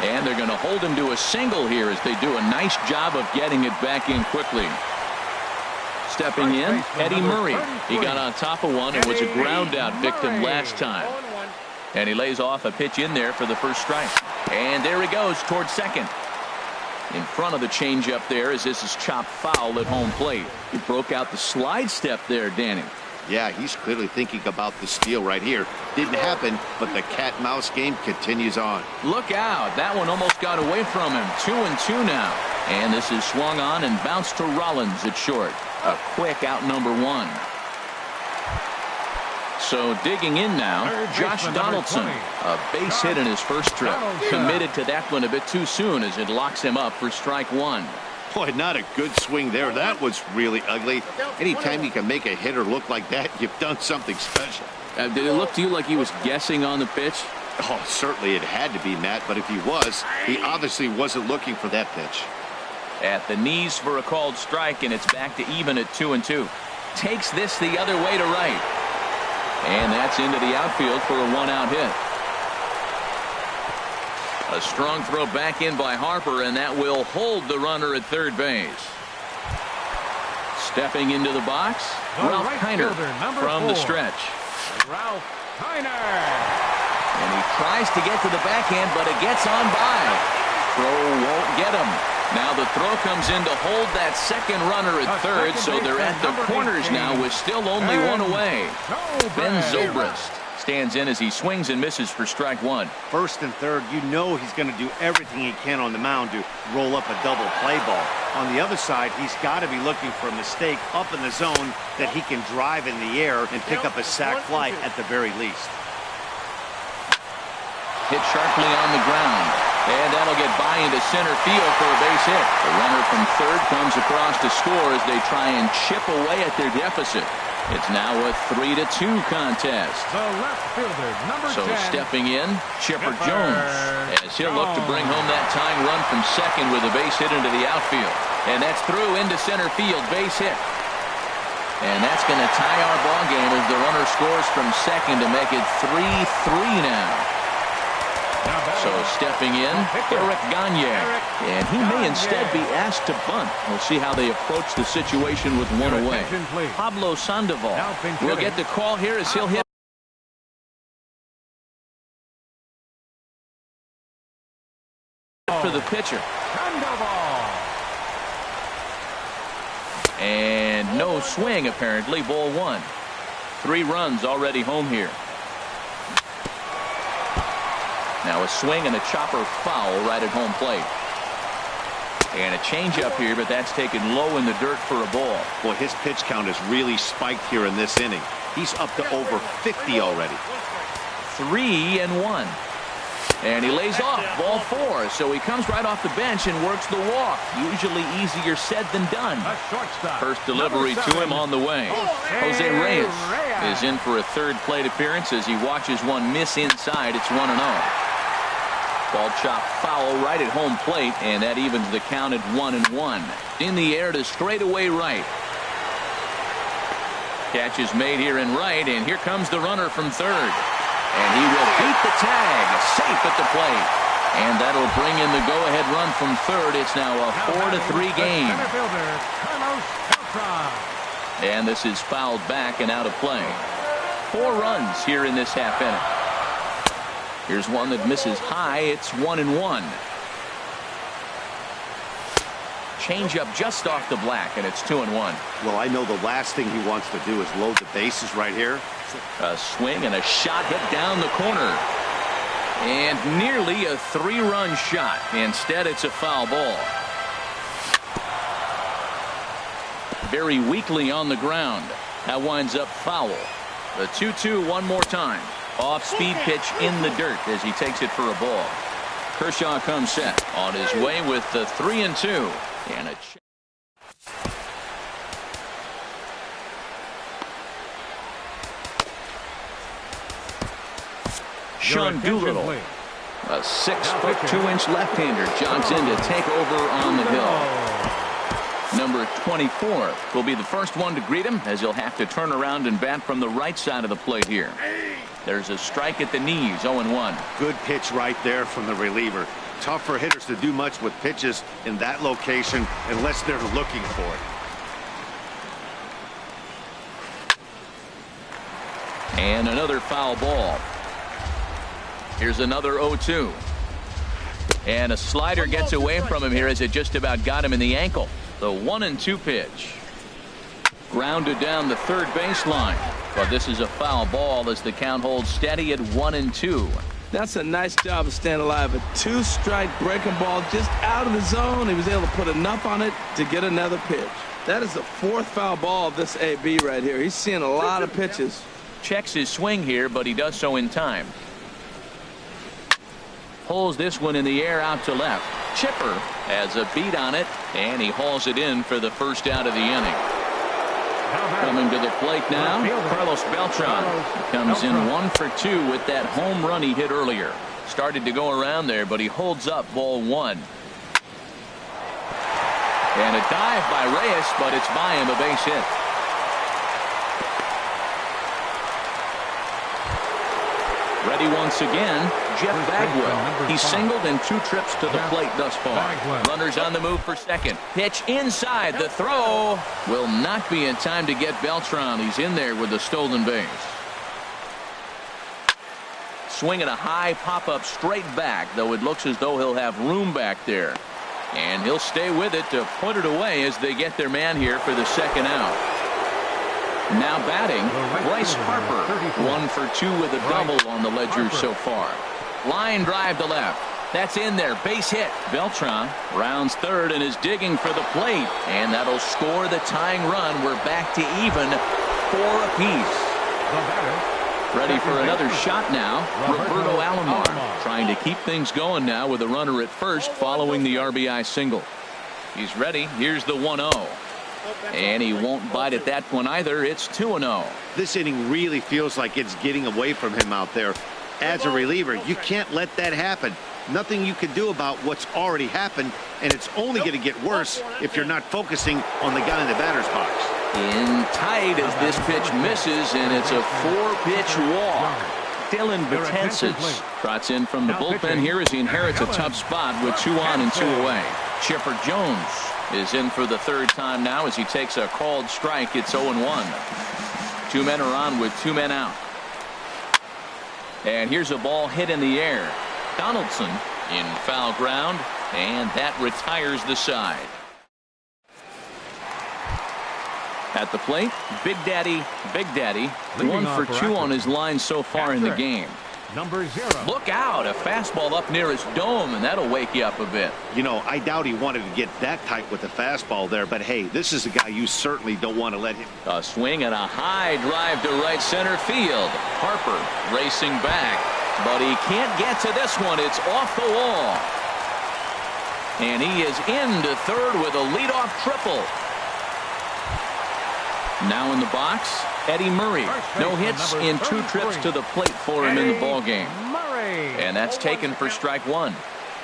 And they're going to hold him to a single here as they do a nice job of getting it back in quickly. Stepping in, Eddie Murray. He got on top of one and was a ground out victim last time. And he lays off a pitch in there for the first strike. And there he goes towards second. In front of the changeup there as this is chopped foul at home plate. He broke out the slide step there, Danny. Yeah, he's clearly thinking about the steal right here. Didn't happen, but the cat-mouse game continues on. Look out. That one almost got away from him. 2-2 now. And this is swung on and bounced to Rollins at short. A quick out number 1. So digging in now, Josh Donaldson. A base hit in his first trip. Committed to that one a bit too soon as it locks him up for strike 1. Boy, not a good swing there. That was really ugly. Anytime you can make a hitter look like that, you've done something special. Did it look to you like he was guessing on the pitch? Oh, certainly it had to be, Matt, but if he was, he obviously wasn't looking for that pitch. At the knees for a called strike, and it's back to even at 2-2. Takes this the other way to right. And that's into the outfield for a 1-out hit. A strong throw back in by Harper, and that will hold the runner at third base. Stepping into the box, Ralph Kiner from the stretch. Ralph Kiner. And he tries to get to the backhand, but it gets on by. Throw won't get him. Now the throw comes in to hold that second runner at third, so they're at the corners now with still only one away. Ben Zobrist stands in as he swings and misses for strike 1. First and third, you know he's going to do everything he can on the mound to roll up a double play ball. On the other side, he's got to be looking for a mistake up in the zone that he can drive in the air and pick up a sac fly at the very least. Hit sharply on the ground. And that'll get by into center field for a base hit. The runner from third comes across to score as they try and chip away at their deficit. It's now a 3-2 contest. The left fielder, number 10. So stepping in, Chipper Jones, as he'll look to bring home that tying run from second with a base hit into the outfield. And that's through into center field, base hit. And that's going to tie our ball game as the runner scores from second to make it 3-3 now. So stepping in, Eric Gagne. And he may instead be asked to bunt. We'll see how they approach the situation with one away. Pablo Sandoval will get the call here as he'll hit for the pitcher. And no swing, apparently. Ball 1. 3 runs already home here. Now a swing and a chopper foul right at home plate. And a changeup here, but that's taken low in the dirt for a ball. Boy, his pitch count has really spiked here in this inning. He's up to over 50 already. 3-1. And he lays off, ball 4. So he comes right off the bench and works the walk. Usually easier said than done. First delivery to him on the way. Jose Reyes is in for a third plate appearance as he watches one miss inside. It's 1-0. Ball chopped foul right at home plate, and that evens the count at 1-1. In the air to straightaway right. Catch is made here in right, and here comes the runner from third. And he will beat the tag, safe at the plate. And that'll bring in the go-ahead run from third. It's now a 4-3 game. And this is fouled back and out of play. 4 runs here in this half inning. Here's one that misses high. It's 1-1. Change up just off the black, and it's 2-1. Well, I know the last thing he wants to do is load the bases right here. A swing and a shot hit down the corner. And nearly a 3-run shot. Instead, it's a foul ball. Very weakly on the ground. That winds up foul. The 2-2 one more time. Off-speed pitch in the dirt as he takes it for a ball. Kershaw comes set on his way with the 3-2. And a Sean Doolittle, a 6'2" left-hander, jogs in to take over on the hill. Number 24 will be the first one to greet him, as he'll have to turn around and bat from the right side of the plate here. There's a strike at the knees, 0-1. Good pitch right there from the reliever. Tough for hitters to do much with pitches in that location unless they're looking for it. And another foul ball. Here's another 0-2. And a slider gets away from him here as it just about got him in the ankle. The 1-2 pitch. Grounded down the third baseline. But this is a foul ball as the count holds steady at 1-2. That's a nice job of staying alive. A 2-strike breaking ball just out of the zone. He was able to put enough on it to get another pitch. That is the 4th foul ball of this AB right here. He's seeing a lot of pitches. Checks his swing here, but he does so in time. Pulls this one in the air out to left. Chipper has a beat on it, and he hauls it in for the first out of the inning. Coming to the plate now, Carlos Beltran. He comes in 1 for 2 with that home run he hit earlier. Started to go around there, but he holds up ball 1. And a dive by Reyes, but it's by him, a base hit. Ready once again, Jeff Bagwell. He's singled in 2 trips to the plate thus far. Runners on the move for second. Pitch inside. The throw will not be in time to get Beltran. He's in there with the stolen base. Swinging a high pop-up straight back, though it looks as though he'll have room back there. And he'll stay with it to put it away as they get their man here for the second out. Now batting, Bryce Harper. 1 for 2 with a double on the ledger so far. Line drive to left. That's in there. Base hit. Beltran rounds third and is digging for the plate. And that'll score the tying run. We're back to even 4 apiece. Ready for another shot now. Roberto Alomar trying to keep things going now with a runner at first following the RBI single. He's ready. Here's the 1-0. And he won't bite at that one either. It's 2-0. This inning really feels like it's getting away from him out there. As a reliever, you can't let that happen. Nothing you can do about what's already happened, and it's only going to get worse if you're not focusing on the guy in the batter's box. In tight as this pitch misses, and it's a 4-pitch walk. Dylan Betances trots in from the bullpen here as he inherits a tough spot with 2 on and 2 away. Chipper Jones is in for the 3rd time now as he takes a called strike. It's 0-1. 2 men are on with 2 men out. And here's a ball hit in the air. Donaldson in foul ground, and that retires the side. At the plate, Big Daddy. 1 for 2 on his line so far in the game. Number 0. Look out, a fastball up near his dome, and that'll wake you up a bit. You know, I doubt he wanted to get that tight with the fastball there, but hey, this is a guy you certainly don't want to let him. A swing and a high drive to right center field. Harper racing back, but he can't get to this one. It's off the wall. And he is into third with a leadoff triple. Now in the box, Eddie Murray. No hits in 2 trips to the plate for him in the ballgame. And that's taken for strike 1.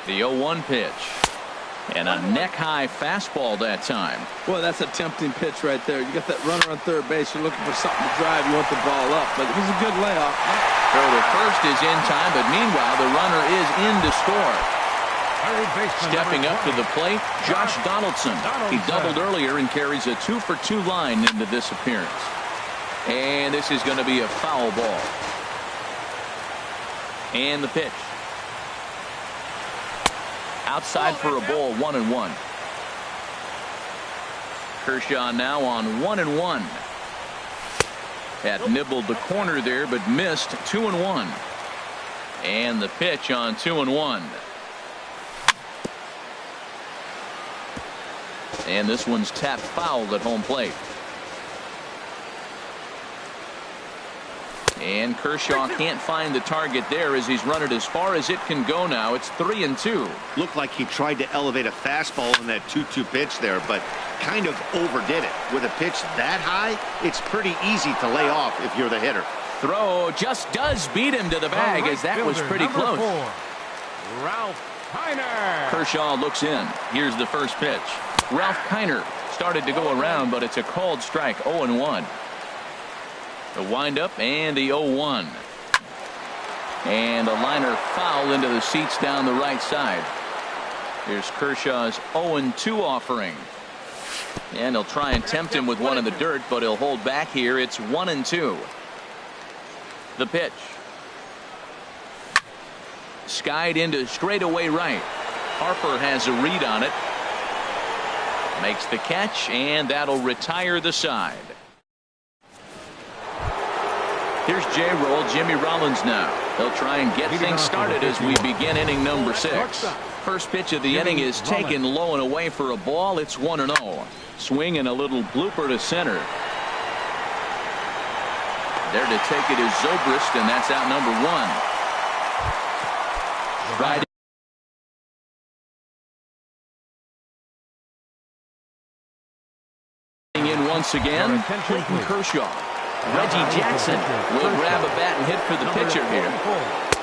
The 0-1 pitch. And a neck-high fastball that time. Boy, that's a tempting pitch right there. You got that runner on third base. You're looking for something to drive. You want the ball up. But it was a good layoff. Throw to first is in time, but meanwhile, the runner is in to score. Stepping up to the plate, Josh Donaldson. He doubled earlier and carries a 2-for-2 line into this appearance. And this is going to be a foul ball. And the pitch. Outside for a ball, 1-1. Kershaw now on 1-1. Had nibbled the corner there, but missed. 2-1. And the pitch on 2-1. And this one's tapped foul at home plate. And Kershaw can't find the target there as he's run it as far as it can go now. It's 3-2. Looked like he tried to elevate a fastball in that 2-2 pitch there, but kind of overdid it. With a pitch that high, it's pretty easy to lay off if you're the hitter. Throw just does beat him to the bag as that was pretty close. Ralph Kiner. Kershaw looks in. Here's the first pitch. Ralph Kiner started to go around, but it's a called strike. 0-1. The windup and the 0-1. And a liner foul into the seats down the right side. Here's Kershaw's 0-2 offering. And he'll try and tempt him with one in the dirt, but he'll hold back here. It's 1-2. The pitch. Skied into straightaway right. Harper has a read on it. Makes the catch, and that'll retire the side. Here's J-Roll, Jimmy Rollins now. They'll try and get things started as we begin inning number 6. First pitch of the inning is taken low and away for a ball. It's 1-0. Swing and a little blooper to center. There to take it is Zobrist, and that's out number 1. Right in once again, Clayton Kershaw. Reggie Jackson will grab a bat and hit for the pitcher here.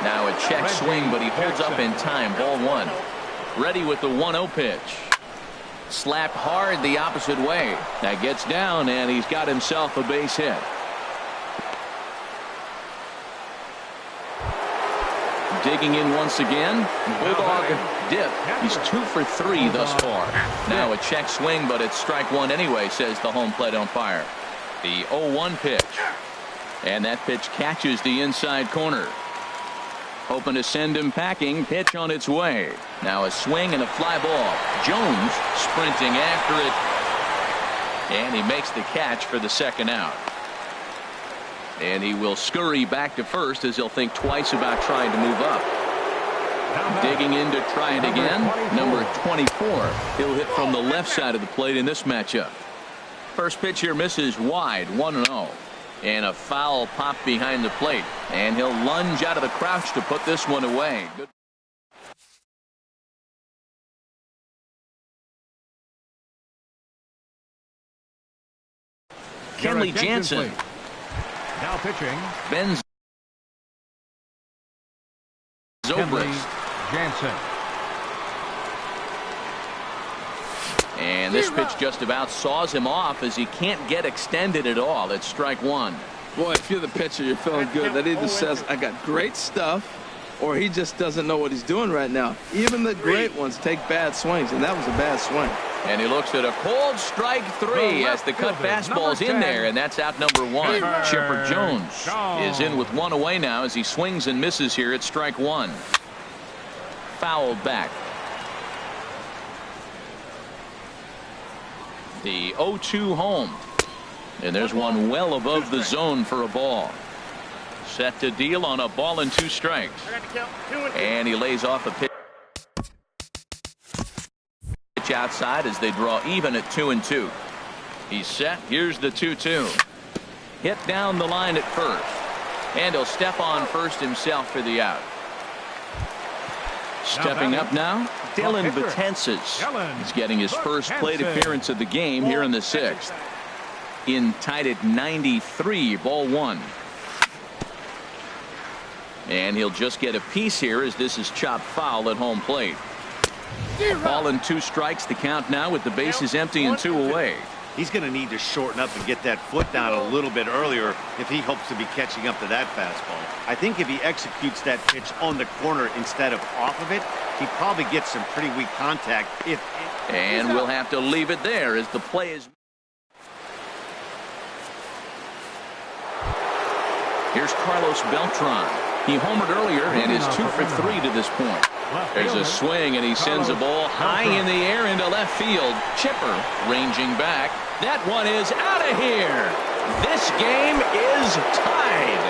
Now a check swing, but he holds up in time. Ball 1. Ready with the 1-0 pitch. Slapped hard the opposite way. That gets down, and he's got himself a base hit. Digging in once again, Bulldog dip. He's 2 for 3 thus far. Now a check swing, but it's strike 1 anyway, says the home plate umpire. The 0-1 pitch. And that pitch catches the inside corner. Hoping to send him packing. Pitch on its way. Now a swing and a fly ball. Jones sprinting after it. And he makes the catch for the second out. And he will scurry back to first as he'll think twice about trying to move up. Digging in to try it again. Number 24. He'll hit from the left side of the plate in this matchup. First pitch here misses wide. 1-0. And a foul pop behind the plate. And he'll lunge out of the crouch to put this one away. Good. Kenley Jansen. Now pitching. Ben Zobrist. Jansen. And this pitch just about saws him off as he can't get extended at all. It's strike 1. Boy, if you're the pitcher, you're feeling good. That either says, I got great stuff, or he just doesn't know what he's doing right now. Even the great ones take bad swings, and that was a bad swing. And he looks at a cold strike 3 as the cut fastball's in there, and that's out number 1. Chipper Jones is in with 1 away now as he swings and misses here at strike 1. Fouled back. The 0-2 home. And there's one well above the zone for a ball. Set to deal on a ball and 2 strikes. And he lays off a pitch outside as they draw even at 2-2. He's set. Here's the 2-2. Hit down the line at first. And he'll step on first himself for the out. Stepping up now, Dylan Betances. He's getting his first plate appearance of the game here in the 6th. In tied at 93, ball 1. And he'll just get a piece here as this is chopped foul at home plate. Ball and 2 strikes to count now with the bases empty and 2 away. He's going to need to shorten up and get that foot down a little bit earlier if he hopes to be catching up to that fastball. I think if he executes that pitch on the corner instead of off of it, he probably gets some pretty weak contact. And we'll have to leave it there as the play is. Here's Carlos Beltran. He homered earlier and is 2 for 3 to this point. There's a swing, and he sends a ball high in the air into left field. Chipper ranging back. That one is out of here. This game is tied.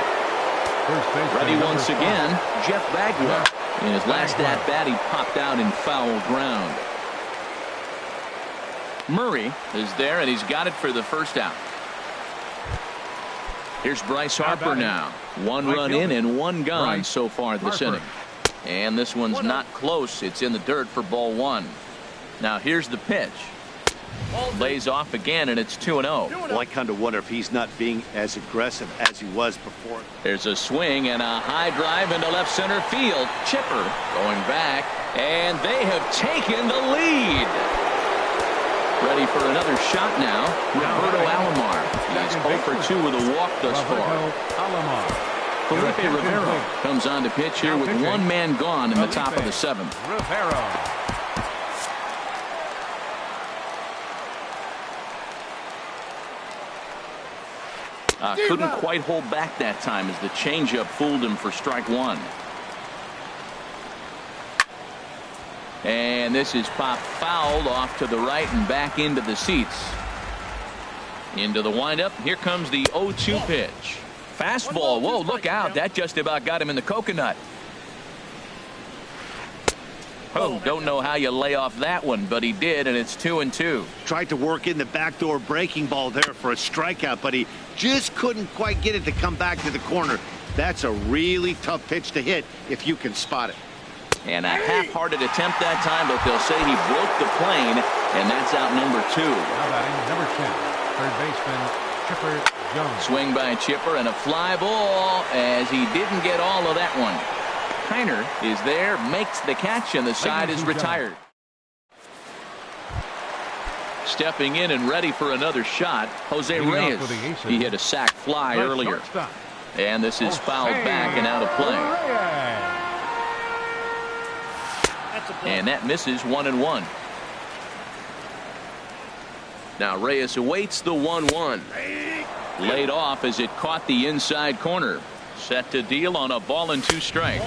Ready once again, Jeff Bagwell. In his last at-bat, he popped out in foul ground. Murray is there, and he's got it for the first out. Here's Bryce Harper now. 1 run in and 1 gone so far this inning. And this one's not close. It's in the dirt for ball 1. Now here's the pitch. Lays off again, and it's 2-0. Well, I kind of wonder if he's not being as aggressive as he was before. There's a swing and a high drive into left center field. Chipper going back, and they have taken the lead. Ready for another shot now. Roberto Alomar. He's 0 for 2 with a walk thus far. Felipe Rivero comes on to pitch here with 1 man gone in the top of the 7th. Couldn't quite hold back that time as the changeup fooled him for strike 1. And this is popped foul off to the right and back into the seats. Into the windup. Here comes the 0-2 pitch. Fastball. Whoa, look out. That just about got him in the coconut. Oh, don't know how you lay off that one, but he did, and it's 2-2. Tried to work in the backdoor breaking ball there for a strikeout, but he just couldn't quite get it to come back to the corner. That's a really tough pitch to hit if you can spot it. And a half-hearted attempt that time, but they'll say he broke the plane, and that's out number 2. Now batting number 10, third baseman Chipper Jones. Swing by Chipper and a fly ball as he didn't get all of that one. Kiner is there, makes the catch, and the side is retired. Stepping in and ready for another shot, Jose Reyes. He hit a sac fly earlier. And this is fouled back and out of play. And that misses 1-1. Now Reyes awaits the 1-1. Laid off as it caught the inside corner. Set to deal on a ball and 2 strikes.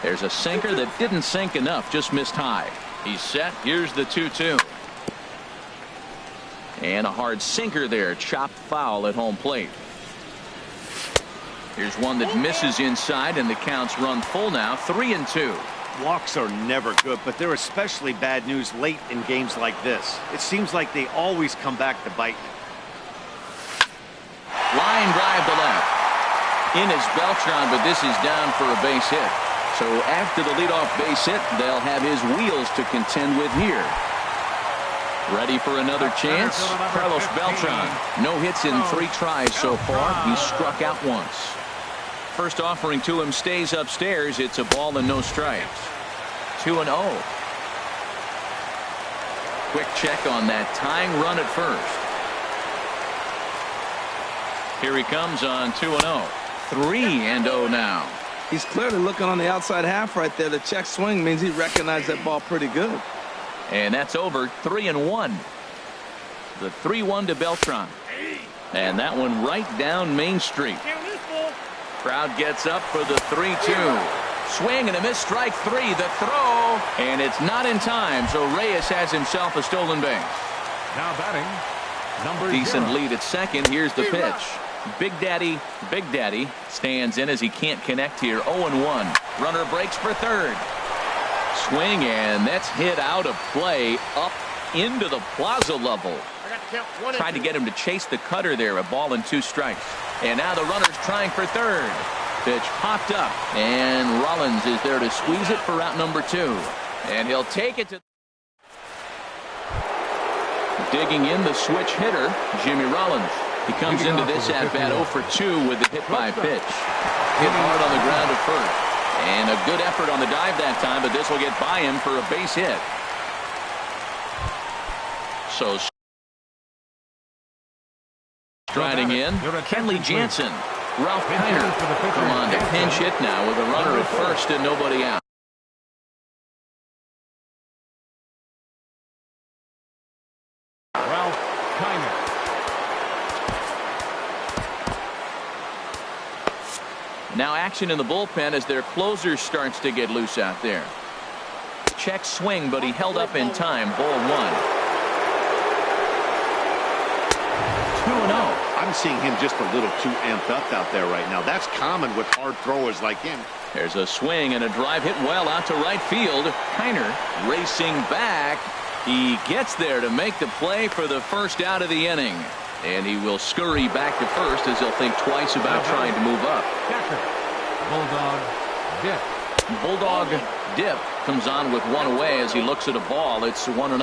There's a sinker that didn't sink enough, just missed high. He's set. Here's the 2-2. And a hard sinker there, chopped foul at home plate. Here's one that misses inside, and the count's run full now, 3-2. Walks are never good, but they're especially bad news late in games like this. It seems like they always come back to bite. Line drive to left. In is Beltran, but this is down for a base hit. So after the leadoff base hit, they'll have his wheels to contend with here. Ready for another chance? Carlos Beltran. No hits in 3 tries so far. He struck out once. First offering to him stays upstairs. It's a ball and no strikes. 2-0. Quick check on that tying run at first. Here he comes on 2-0. 3-0 now. He's clearly looking on the outside half right there. The check swing means he recognized that ball pretty good. And that's over. 3-1. The 3-1 to Beltran. And that one right down Main Street. Crowd gets up for the 3-2. Swing and a miss, strike 3. The throw, and it's not in time, so Reyes has himself a stolen base. Now batting number 0. Decent lead at second. Here's the pitch. Big Daddy stands in as he can't connect here. 0-1. Runner breaks for third. Swing, and that's hit out of play up into the plaza level. Tried to get him to chase the cutter there. A ball and 2 strikes. And now the runner's trying for third. Pitch popped up, and Rollins is there to squeeze it for out number 2. And he'll take it to... Digging in the switch hitter, Jimmy Rollins. He comes into this at-bat 0 for 2 with the hit by pitch. Hit hard on the ground at first. And a good effort on the dive that time, but this will get by him for a base hit. So striding in, Kenley Jansen. Ralph Kiner come on to pinch hit now with a runner at first and nobody out. Ralph Kiner. Now action in the bullpen as their closer starts to get loose out there. Check swing, but he held up in time. Ball 1. 2-0. I'm seeing him just a little too amped up out there right now. That's common with hard throwers like him. There's a swing and a drive hit well out to right field. Kiner racing back. He gets there to make the play for the first out of the inning. And he will scurry back to first as he'll think twice about trying to move up. Bulldog Dip. Bulldog Dip comes on with one away as he looks at a ball. It's 1-0.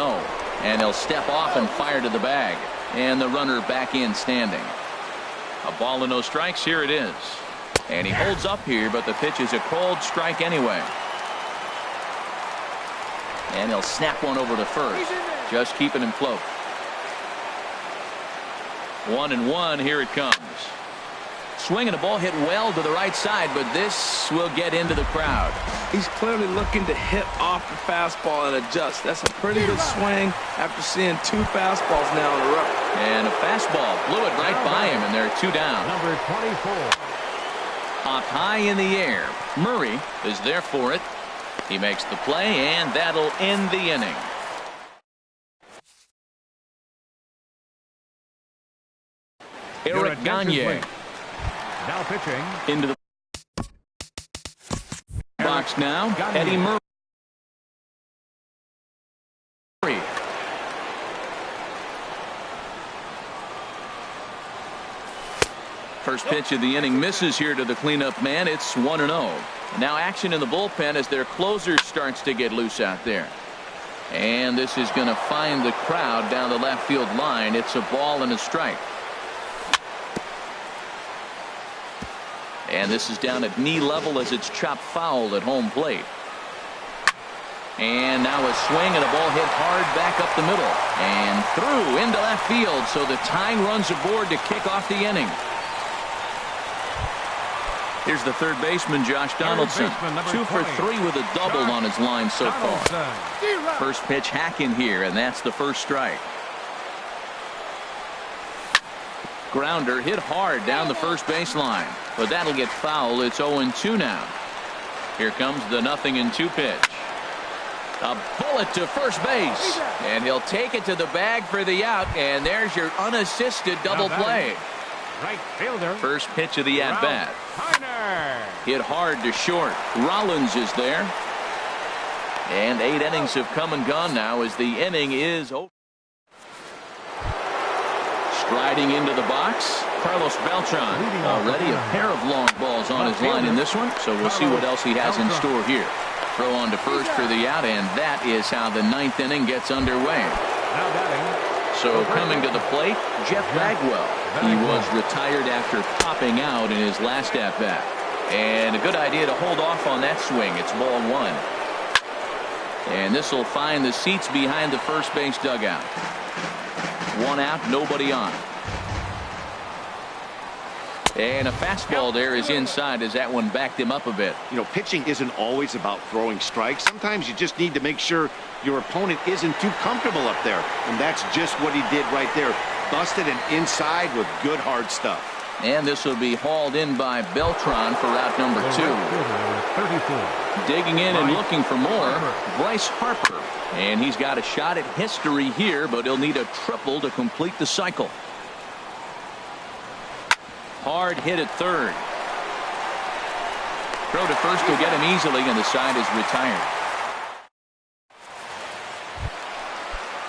And he'll step off and fire to the bag. And the runner back in standing. A ball and no strikes. Here it is. And he holds up here, but the pitch is a cold strike anyway. And he'll snap one over to first. Just keeping him close. 1-1. Here it comes. Swing and a ball hit well to the right side, but this will get into the crowd. He's clearly looking to hit off the fastball and adjust. That's a pretty good swing after seeing 2 fastballs now in a row. And a fastball blew it right by him, and there are 2 down. Number 24. Up high in the air. Murray is there for it. He makes the play, and that'll end the inning. Eric Gagne. Now pitching. Into the box now. Eddie Murray. First pitch of the inning misses here to the cleanup man. It's 1-0. Now action in the bullpen as their closer starts to get loose out there. And this is going to find the crowd down the left field line. It's a ball and a strike. And this is down at knee level as it's chopped foul at home plate. And now a swing and a ball hit hard back up the middle. And through into left field. So the tying runs aboard to kick off the inning. Here's the third baseman, Josh Donaldson. 2 for 3 with a double on his line so far. First pitch hacking here, and that's the first strike. Grounder hit hard down the first baseline, but that'll get foul. It's 0-2 now. Here comes the 0-2 pitch. A bullet to first base, and he'll take it to the bag for the out, and there's your unassisted double play. Right fielder. First pitch of the at-bat. Hit hard to short. Rollins is there. And 8 innings have come and gone now as the inning is over. Striding into the box, Carlos Beltran. Already a pair of long balls on his line in this one, so we'll see what else he has in store here. Throw on to first for the out, and that is how the 9th inning gets underway. Now batting. So coming to the plate, Jeff Bagwell. He was retired after popping out in his last at-bat. And a good idea to hold off on that swing. It's ball 1. And this will find the seats behind the first base dugout. 1 out, nobody on. And a fastball there is inside as that one backed him up a bit. You know, pitching isn't always about throwing strikes. Sometimes you just need to make sure your opponent isn't too comfortable up there. And that's just what he did right there. Busted and inside with good hard stuff. And this will be hauled in by Beltran for out number 2. Digging in and looking for more, Bryce Harper. And he's got a shot at history here, but he'll need a triple to complete the cycle. Hard hit at third. Throw to first will get him easily, and the side is retired.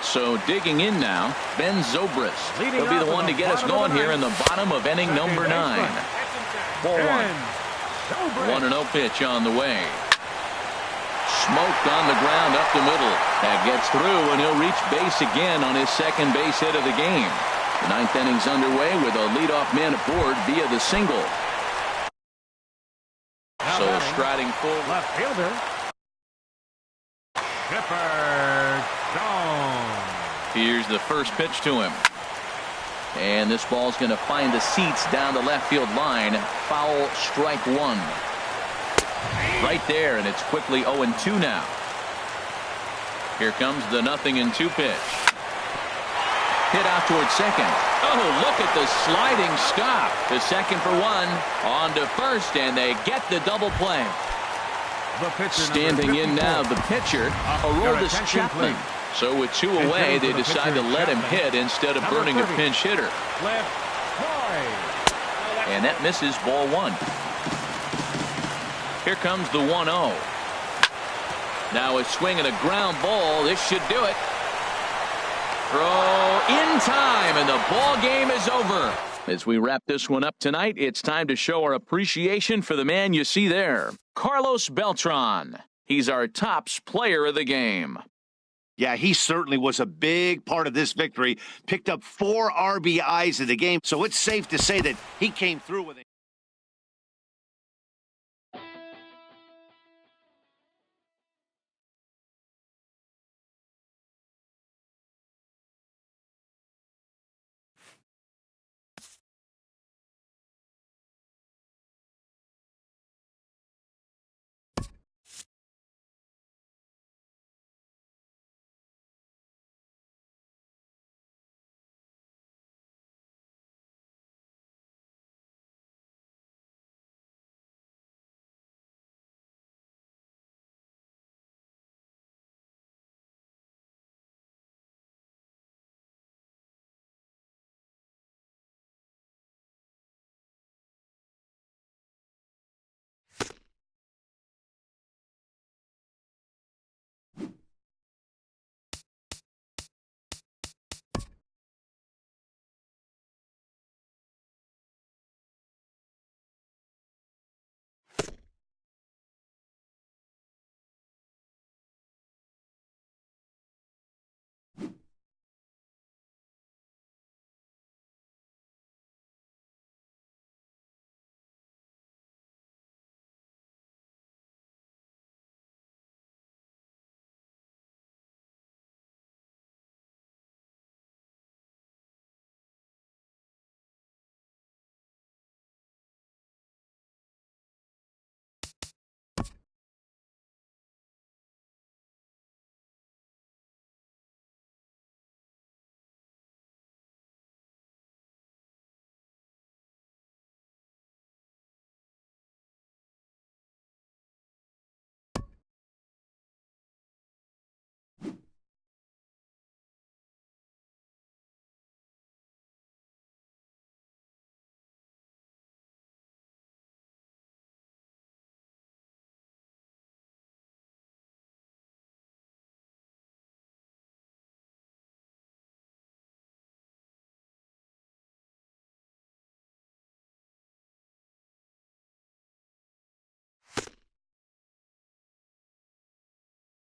So digging in now, Ben Zobrist. He'll be the one to get us going here in the bottom of inning number 9. Ball 1. 1-0 pitch on the way. Smoked on the ground up the middle. That gets through, and he'll reach base again on his second base hit of the game. The 9th inning's underway with a leadoff man aboard via the single. So striding forward. Left fielder. Chipper Jones. Here's the first pitch to him. And this ball's going to find the seats down the left field line. Foul, strike one. Right there, and it's quickly 0-2 now. Here comes the 0-2 pitch. Hit out towards second. Oh, look at the sliding stop. To second for one. On to first, and they get the double play. Standing in now, the pitcher, Aroldis Chapman. So with two away, they decide to let him hit instead of burning a pinch hitter. And that misses ball one. Here comes the 1-0. Now a swing and a ground ball. This should do it. Throw in time, and the ball game is over. As we wrap this one up tonight, it's time to show our appreciation for the man you see there, Carlos Beltran. He's our tops player of the game. Yeah, he certainly was a big part of this victory. Picked up 4 RBIs in the game, so it's safe to say that he came through with it.